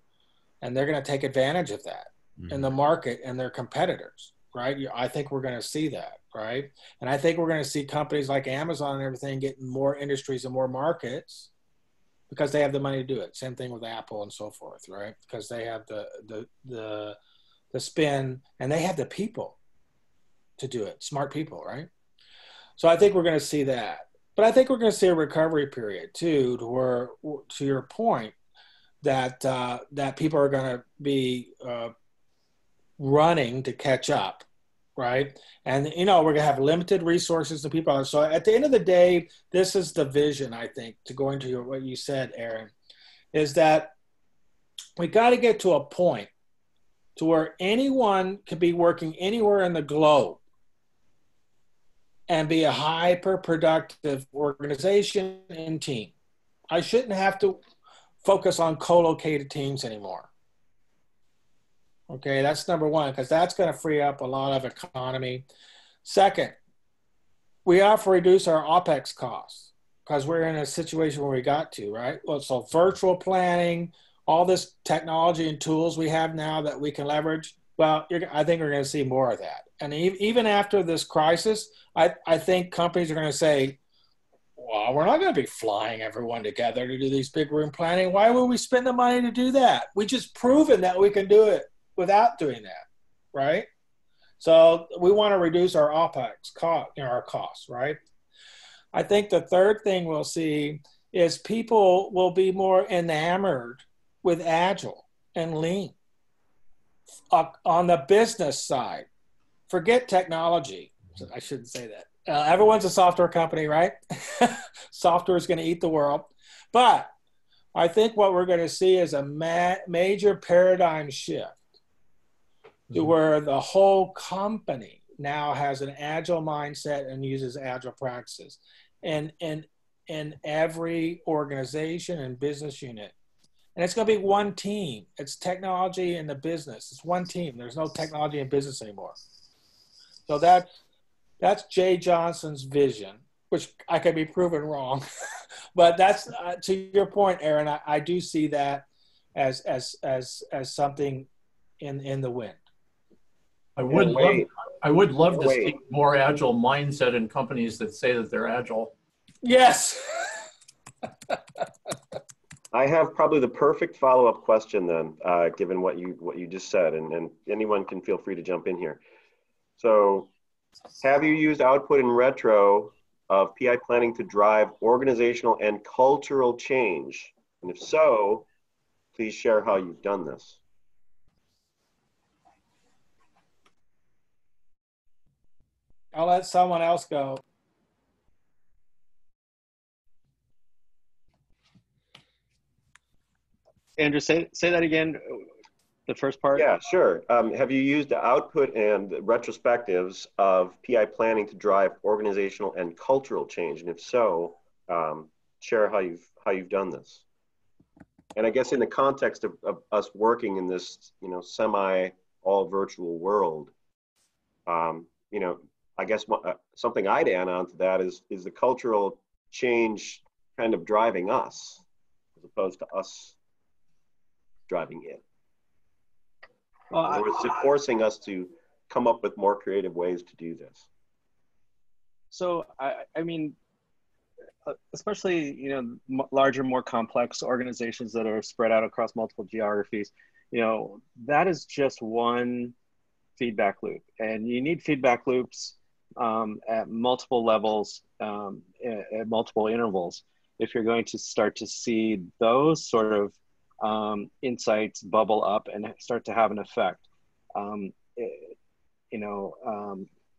and they're going to take advantage of that in the market and their competitors, right? I think we're going to see that, right? And I think we're going to see companies like Amazon and everything getting more industries and more markets because they have the money to do it. Same thing with Apple and so forth, right? Because they have the spin and they have the people to do it, smart people, right? So I think we're going to see that. But I think we're going to see a recovery period too, to where, to your point, that that people are going to be running to catch up, right? And we're going to have limited resources and people. So at the end of the day, this is the vision, I think, to going to what you said, Aaron, is that we got to get to a point to where anyone could be working anywhere in the globe and be a hyper-productive organization and team. I shouldn't have to focus on co-located teams anymore. Okay, that's number one, because that's going to free up a lot of economy. Second, we have to reduce our OPEX costs because we're in a situation where we got to, right? Well, so virtual planning, all this technology and tools we have now that we can leverage, well, I think we're going to see more of that. And even after this crisis, I think companies are going to say, well, we're not going to be flying everyone together to do these big room planning. Why would we spend the money to do that? We just proven that we can do it without doing that, right? So we want to reduce our OPEX cost, our costs, right? I think the third thing we'll see is people will be more enamored with Agile and Lean on the business side. Forget technology. I shouldn't say that. Everyone's a software company, right? Software is going to eat the world. But I think what we're going to see is a major paradigm shift to where the whole company now has an Agile mindset and uses Agile practices. And in every organization and business unit. And it's going to be one team. It's technology and the business. It's one team. There's no technology in business anymore. So that's Jay Johnson's vision, which I could be proven wrong. But that's to your point, Aaron. I do see that as something in the wind. I would love to see more agile mindset in companies that say that they're agile. Yes. I have probably the perfect follow-up question then, given what you just said, and anyone can feel free to jump in here. So, have you used output and retro of PI planning to drive organizational and cultural change? And if so, please share how you've done this. I'll let someone else go. Andrew, say that again, the first part. Yeah, sure. Have you used the output and retrospectives of PI planning to drive organizational and cultural change? And if so, share how you've done this. And I guess in the context of us working in this, semi all virtual world, I guess something I'd add on to that is the cultural change kind of driving us as opposed to us driving it. Or is it forcing us to come up with more creative ways to do this? So, I mean, especially, larger, more complex organizations that are spread out across multiple geographies, that is just one feedback loop. And you need feedback loops at multiple levels, at multiple intervals, if you're going to start to see those sort of insights bubble up and start to have an effect.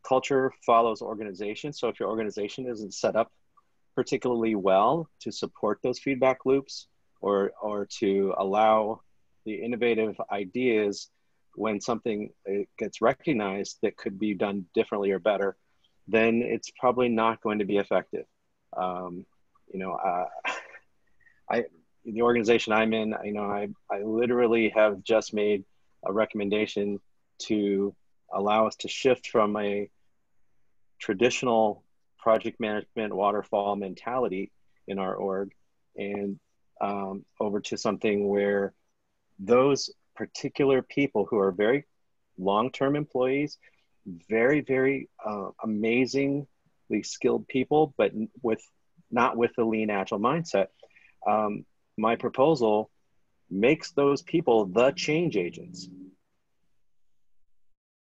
Culture follows organization. So if your organization isn't set up particularly well to support those feedback loops or to allow the innovative ideas when something gets recognized that could be done differently or better, then it's probably not going to be effective. The organization I'm in, I literally have just made a recommendation to allow us to shift from a traditional project management waterfall mentality in our org and over to something where those particular people who are very long-term employees, very, very amazingly skilled people, but not with the lean agile mindset. My proposal makes those people the change agents.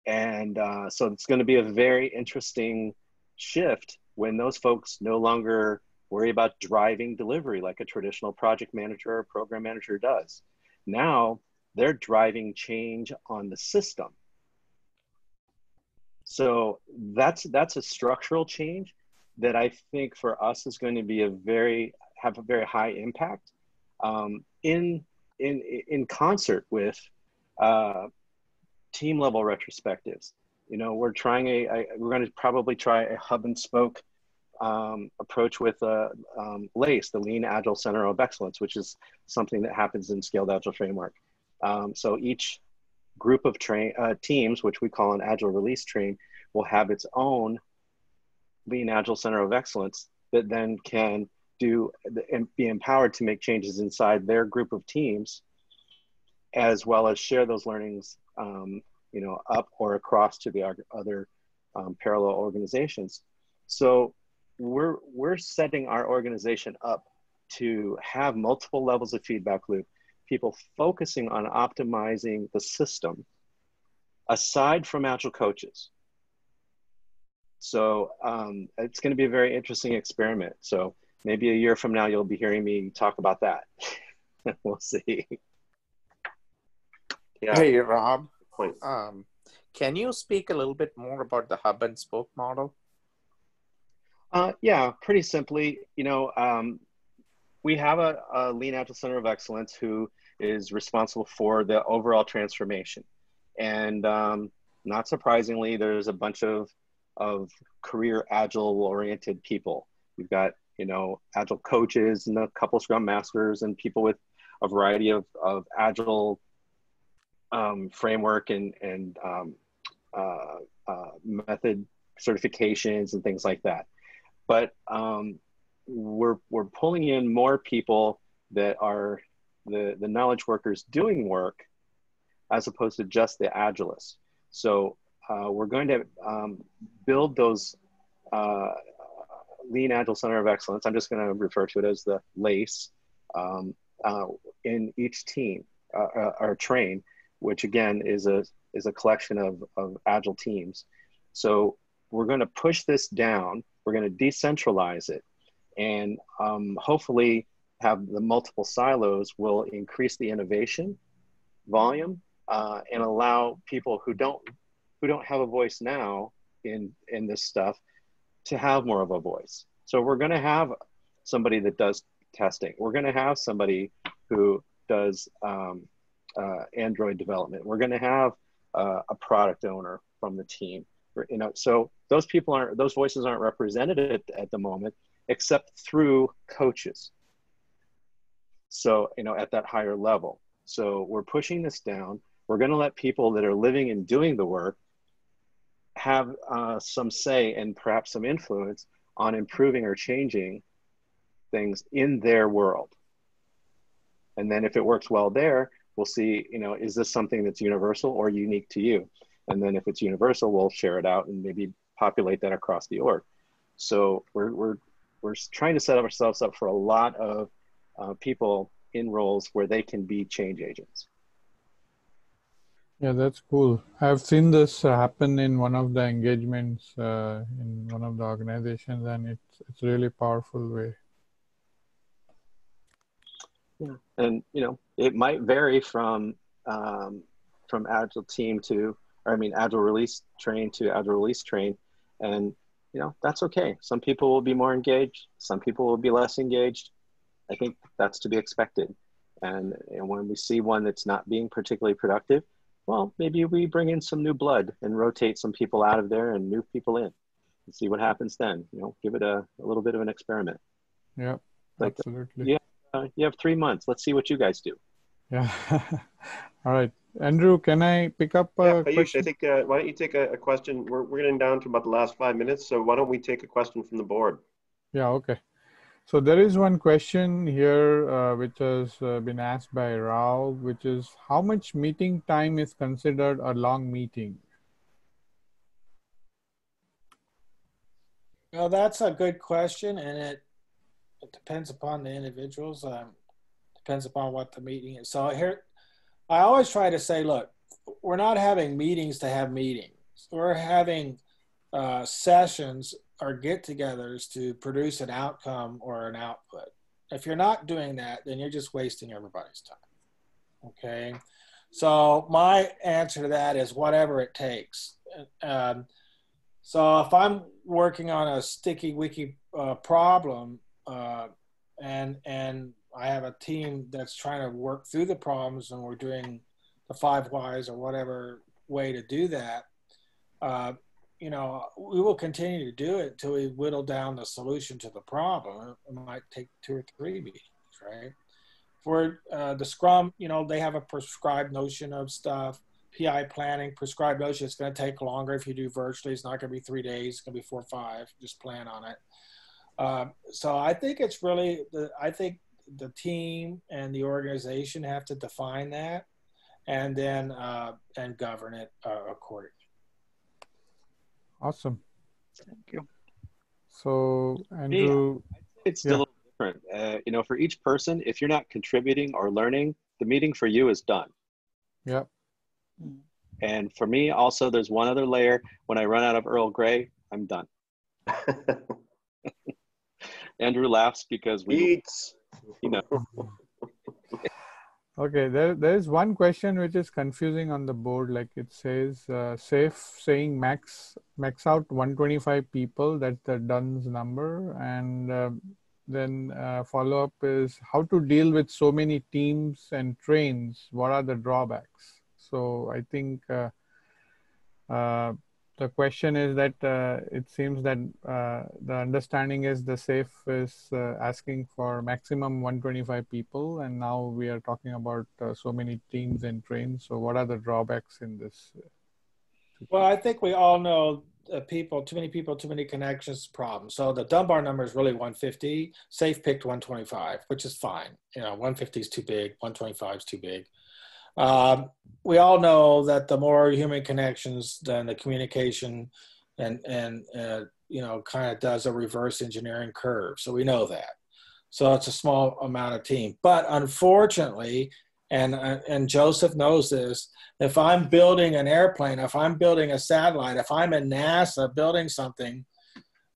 And so it's going to be a very interesting shift when those folks no longer worry about driving delivery like a traditional project manager or program manager does. Now they're driving change on the system. So that's a structural change that I think for us is going to be have a very high impact in concert with team level retrospectives. You know, we're going to probably try a hub and spoke approach with LACE, the Lean Agile Center of Excellence, which is something that happens in Scaled Agile Framework. So each group of teams, which we call an Agile Release Train, will have its own Lean Agile Center of Excellence that then can do and be empowered to make changes inside their group of teams, as well as share those learnings, you know, up or across to the other parallel organizations. So we're setting our organization up to have multiple levels of feedback loop, people focusing on optimizing the system aside from Agile coaches. So it's going to be a very interesting experiment. So maybe a year from now, you'll be hearing me talk about that. We'll see. Yeah. Hey, Rob. Point. Can you speak a little bit more about the hub and spoke model? Yeah, pretty simply, you know, we have a Lean Agile Center of Excellence who is responsible for the overall transformation. And not surprisingly, there's a bunch of career Agile oriented people. We've got, you know, Agile coaches and a couple Scrum Masters and people with a variety of Agile framework and method certifications and things like that. But we're pulling in more people that are the knowledge workers doing work as opposed to just the Agilists. So we're going to build those Lean Agile Center of Excellence. I'm just going to refer to it as the LACE in each team or train, which again is a collection of Agile teams. So we're going to push this down. We're going to decentralize it, and hopefully have the multiple silos will increase the innovation volume and allow people who don't have a voice now in this stuff to have more of a voice. So we're going to have somebody that does testing. We're going to have somebody who does Android development. We're going to have a product owner from the team. You know, so those voices aren't represented at the moment, except through coaches. So, you know, at that higher level. So we're pushing this down. We're going to let people that are living and doing the work have some say and perhaps some influence on improving or changing things in their world. And then if it works well there, we'll see, you know, is this something that's universal or unique to you? And then if it's universal, we'll share it out and maybe populate that across the org. So we're trying to set ourselves up for a lot of people in roles where they can be change agents. Yeah, that's cool. I've seen this happen in one of the engagements in one of the organizations, and it's really powerful way. Yeah, and you know, it might vary from Agile team to, or I mean, Agile release train to Agile release train, and you know, that's okay. Some people will be more engaged, some people will be less engaged. I think that's to be expected. And when we see one that's not being particularly productive, well, maybe we bring in some new blood and rotate some people out of there and new people in and see what happens then. You know, give it a little bit of an experiment. Yeah, like, absolutely. Yeah, you have 3 months. Let's see what you guys do. Yeah. All right. Andrew, can I pick up a question? I think, why don't you take a question? We're getting down to about the last 5 minutes. So why don't we take a question from the board? Yeah, okay. So there is one question here which has been asked by Rao, which is how much meeting time is considered a long meeting? Well, that's a good question, and it depends upon the individuals. Depends upon what the meeting is. So here, I always try to say, look, we're not having meetings to have meetings. We're having sessions or get-togethers to produce an outcome or an output. If you're not doing that, then you're just wasting everybody's time. Okay. So my answer to that is whatever it takes. So if I'm working on a sticky wiki problem and I have a team that's trying to work through the problems and we're doing the 5 whys or whatever way to do that, you know, we will continue to do it until we whittle down the solution to the problem. It might take 2 or 3 meetings, right? For the Scrum, you know, they have a prescribed notion of stuff. PI planning, prescribed notion, it's going to take longer if you do virtually. It's not going to be 3 days. It's going to be 4 or 5. Just plan on it. So I think it's really, I think the team and the organization have to define that and then and govern it accordingly. Awesome. Thank you. So Andrew, it's still a little different. You know, for each person, if you're not contributing or learning, the meeting for you is done. Yeah. And for me, also, there's one other layer. When I run out of Earl Grey, I'm done. Andrew laughs because we, you know. Okay, there is one question which is confusing on the board. Like it says, safe saying max out 125 people. That's the Dunn's number. And then follow up is how to deal with so many teams and trains. What are the drawbacks? So I think the question is that it seems that the understanding is the SAFE is asking for maximum 125 people, and now we are talking about so many teams and trains. So what are the drawbacks in this? Well, I think we all know too many people, too many connections problem. So the Dunbar number is really 150. SAFE picked 125, which is fine. You know, 150 is too big, 125 is too big. We all know that the more human connections, then the communication and you know, kind of does a reverse engineering curve. So we know that. So it's a small amount of team. But unfortunately, and Joseph knows this, if I'm building an airplane, if I'm building a satellite, if I'm in NASA building something,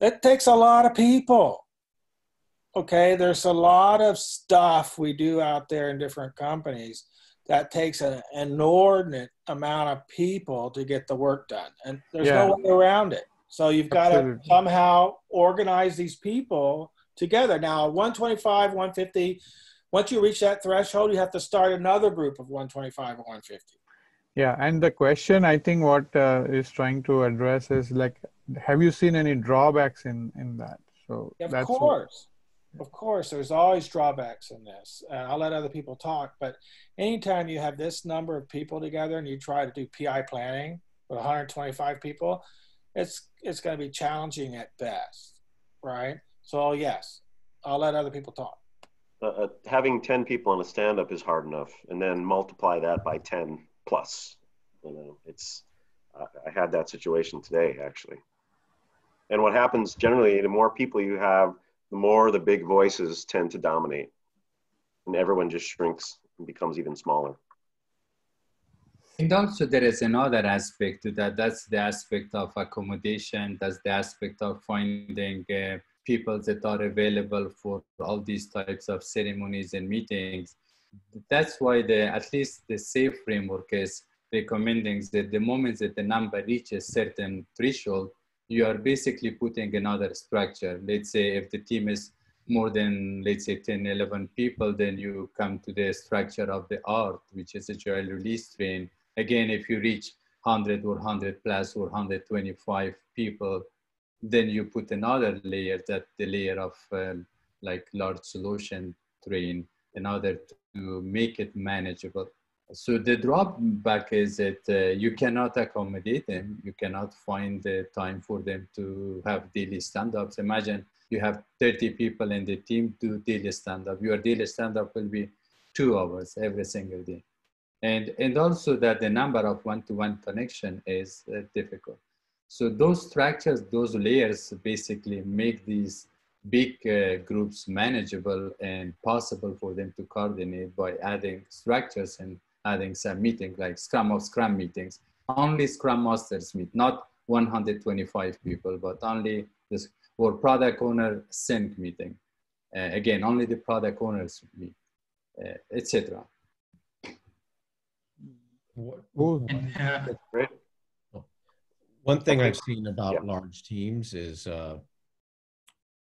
it takes a lot of people. Okay, there's a lot of stuff we do out there in different companies that takes an inordinate amount of people to get the work done. And there's no way around it. So you've got to somehow organize these people together. Now, 125, 150, once you reach that threshold, you have to start another group of 125 or 150. Yeah, and the question I think what is trying to address is like, have you seen any drawbacks in that? So of course. Of course, there's always drawbacks in this. I'll let other people talk, but anytime you have this number of people together and you try to do PI planning with 125 people, it's going to be challenging at best, right? So yes, I'll let other people talk. Having 10 people on a stand-up is hard enough, and then multiply that by 10 plus. You know, it's I had that situation today actually. And what happens generally, the more people you have, the more the big voices tend to dominate, and everyone just shrinks and becomes even smaller. And also there is another aspect to that. That's the aspect of accommodation. That's the aspect of finding people that are available for all these types of ceremonies and meetings. That's why at least the SAFE framework is recommending that the moment that the number reaches certain threshold, you are basically putting another structure. Let's say if the team is more than, let's say 10, 11 people, then you come to the structure of the art, which is agile release train. Again, if you reach 100 or 100 plus or 125 people, then you put another layer, that the layer of like large solution train in order to make it manageable. So the drawback is that you cannot accommodate them. You cannot find the time for them to have daily stand-ups. Imagine you have 30 people in the team do daily stand-up. Your daily stand-up will be 2 hours every single day. And also that the number of one-to-one connection is difficult. So those structures, those layers basically make these big groups manageable and possible for them to coordinate by adding structures and adding some meetings like Scrum meetings. Only Scrum Masters meet, not 125 people, but only this, or product owner sync meeting. Again, only the product owners meet, etc. Great. One thing I've seen about large teams is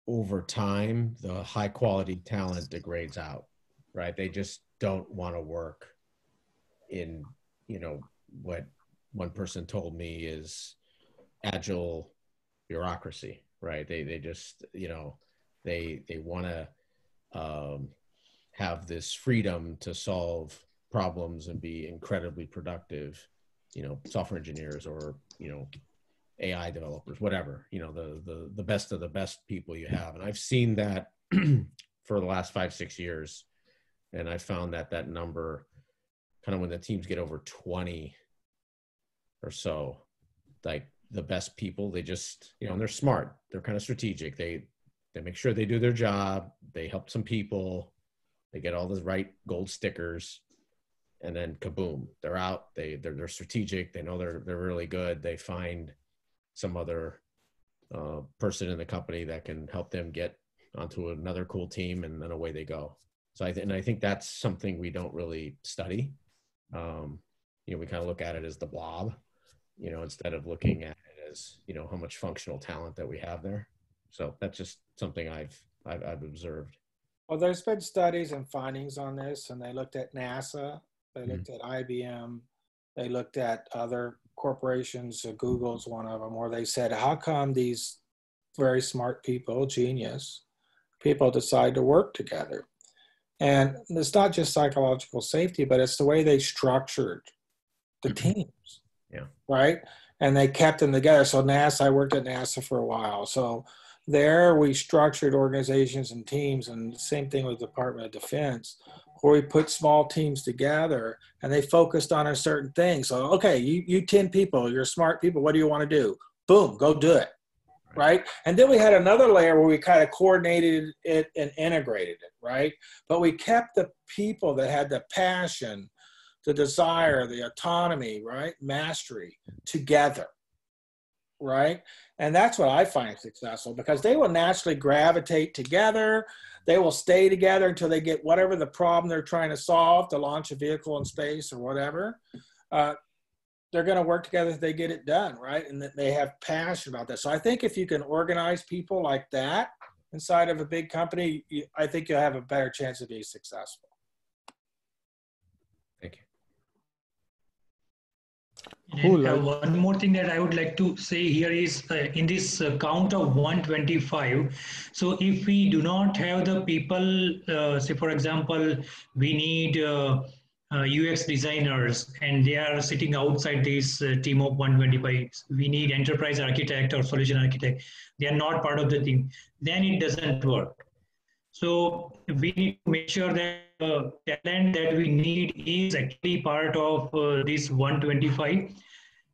over time, the high quality talent degrades out, right? They just don't want to work in, you know, what one person told me is agile bureaucracy, right? They just, you know, they want to have this freedom to solve problems and be incredibly productive, you know, software engineers or, you know, AI developers, whatever, you know, the best of the best people you have. And I've seen that for the last 5-6 years. And I found that that number kind of when the teams get over 20 or so, like the best people, they just, you know, and they're smart. They're kind of strategic. They make sure they do their job. They help some people. They get all the right gold stickers. And then kaboom, they're out. They're strategic. They know they're really good. They find some other person in the company that can help them get onto another cool team, and then away they go. So I think that's something we don't really study. You know, we kind of look at it as the blob, you know, instead of looking at it as, you know, how much functional talent that we have there. So that's just something I've observed. Well, there's been studies and findings on this, and they looked at NASA, they looked at IBM, they looked at other corporations, Google's one of them, where they said, how come these very smart people, genius people, decide to work together? And it's not just psychological safety, but it's the way they structured the teams, right? And they kept them together. So NASA, I worked at NASA for a while. So there we structured organizations and teams, and the same thing with the Department of Defense, where we put small teams together and they focused on a certain thing. So, okay, you 10 people, you're smart people, what do you want to do? Boom, go do it, right? And then we had another layer where we kind of coordinated it and integrated it, right? But we kept the people that had the passion, the desire, the autonomy, right? Mastery together, right? And that's what I find successful, because they will naturally gravitate together. They will stay together until they get whatever the problem they're trying to solve, to launch a vehicle in space or whatever. They're going to work together if they get it done, right? And that they have passion about that. So I think if you can organize people like that inside of a big company, I think you'll have a better chance of being successful. Thank you. And one more thing that I would like to say here is in this count of 125, so if we do not have the people, say for example, we need UX designers and they are sitting outside this team of 125, we need enterprise architect or solution architect, they are not part of the team, then it doesn't work. So we need to make sure that talent that we need is actually part of this 125.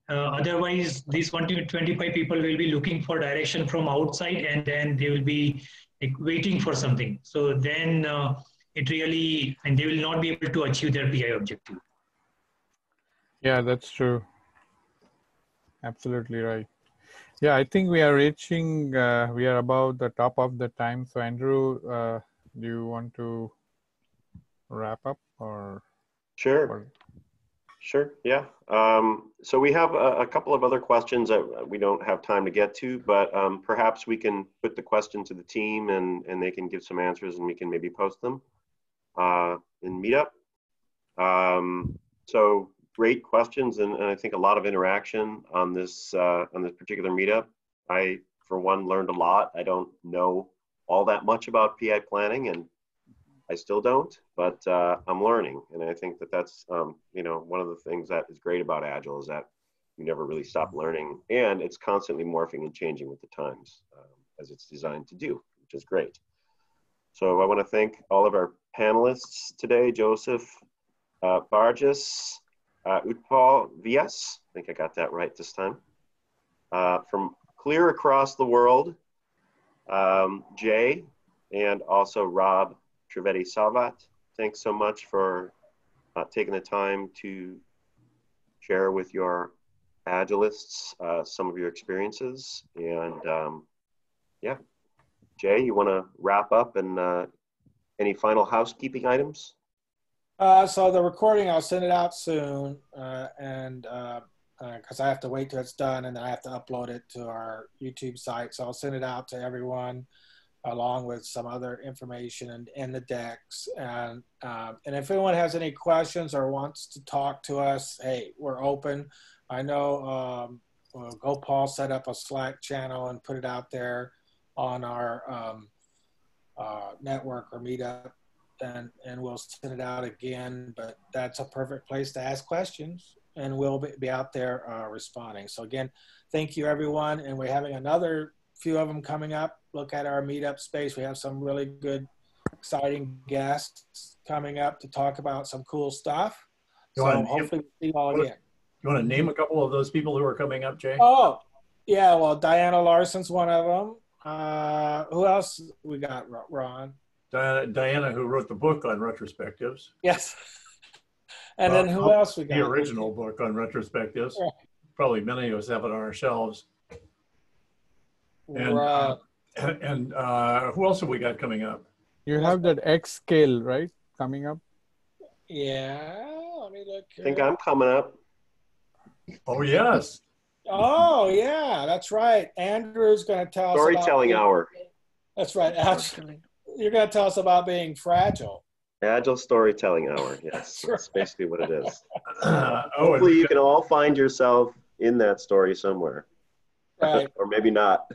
Otherwise, these 125 people will be looking for direction from outside, and then they will be like waiting for something. So then it really, and they will not be able to achieve their PI objective. Yeah, that's true. Absolutely right. Yeah, I think we are reaching, we are about the top of the time. So Andrew, do you want to wrap up or? Sure. Sure, yeah. So we have a couple of other questions that we don't have time to get to, but perhaps we can put the question to the team and they can give some answers and we can maybe post them in Meetup. So great questions and I think a lot of interaction on this particular Meetup. I, for one, learned a lot. I don't know all that much about PI planning, and I still don't, but I'm learning. And I think that that's, you know, one of the things that is great about Agile is that you never really stop learning, and it's constantly morphing and changing with the times as it's designed to do. which is great. So I want to thank all of our panelists today, Joseph Vargas, Utpal Vyas, I think I got that right this time, from clear across the world, Jay, and also Rob Trivedi-Salvat. Thanks so much for taking the time to share with your Agilists some of your experiences. And yeah, Jay, you want to wrap up and any final housekeeping items? So the recording, I'll send it out soon, and because I have to wait till it's done, and then I have to upload it to our YouTube site. So I'll send it out to everyone, along with some other information and the decks. And if anyone has any questions or wants to talk to us, hey, we're open. I know Gopal set up a Slack channel and put it out there on our network or meetup. And we'll send it out again, but that's a perfect place to ask questions, and we'll be out there responding. So again, thank you everyone, and we're having another few of them coming up. Look at our meetup space. We have some really good, exciting guests coming up to talk about some cool stuff. So hopefully we'll see you all again. You want to name a couple of those people who are coming up, Jay? Oh, yeah, well, Diana Larson's one of them. Who else we got, Ron? Diana, who wrote the book on retrospectives. Yes. And then who else we got? The original book on retrospectives. Right. Probably many of us have it on our shelves. And, Right. and who else have we got coming up? You have that X scale, right? Coming up. Yeah, let me look I think I'm coming up. Oh, yes. Oh, yeah, that's right. Andrew's going to tell us Storytelling hour. That's right. Actually, you're going to tell us about being fragile. Agile storytelling hour. Yes, that's basically what it is. Hopefully you can all find yourself in that story somewhere. Right. Or maybe not.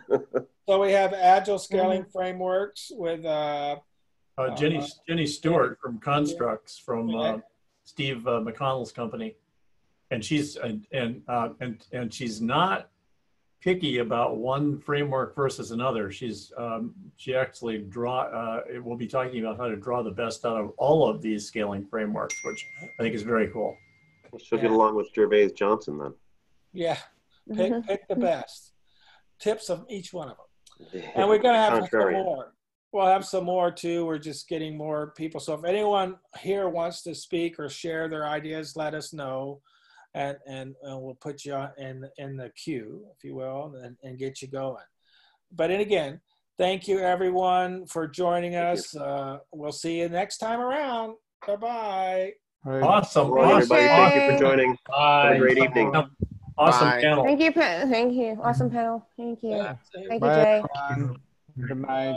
So we have Agile scaling frameworks with Jenny Stewart from Constructs from Steve McConnell's company, and she's and she's not picky about one framework versus another. She actually we'll be talking about how to draw the best out of all of these scaling frameworks, which I think is very cool. She'll get along with Gervais Johnson then. Yeah, pick the best tips of each one of them. And we're going to have some more. We'll have some more too. We're just getting more people. So if anyone here wants to speak or share their ideas, let us know. And we'll put you in the queue, if you will, and get you going. But then again, thank you everyone for joining us. We'll see you next time around. Bye-bye. Awesome. Well, everybody, thank you for joining. Bye. Have a great evening. Awesome Bye. panel. Thank you. Thank you. Awesome panel. Thank you. Yeah. Thank you, Jay. Good night.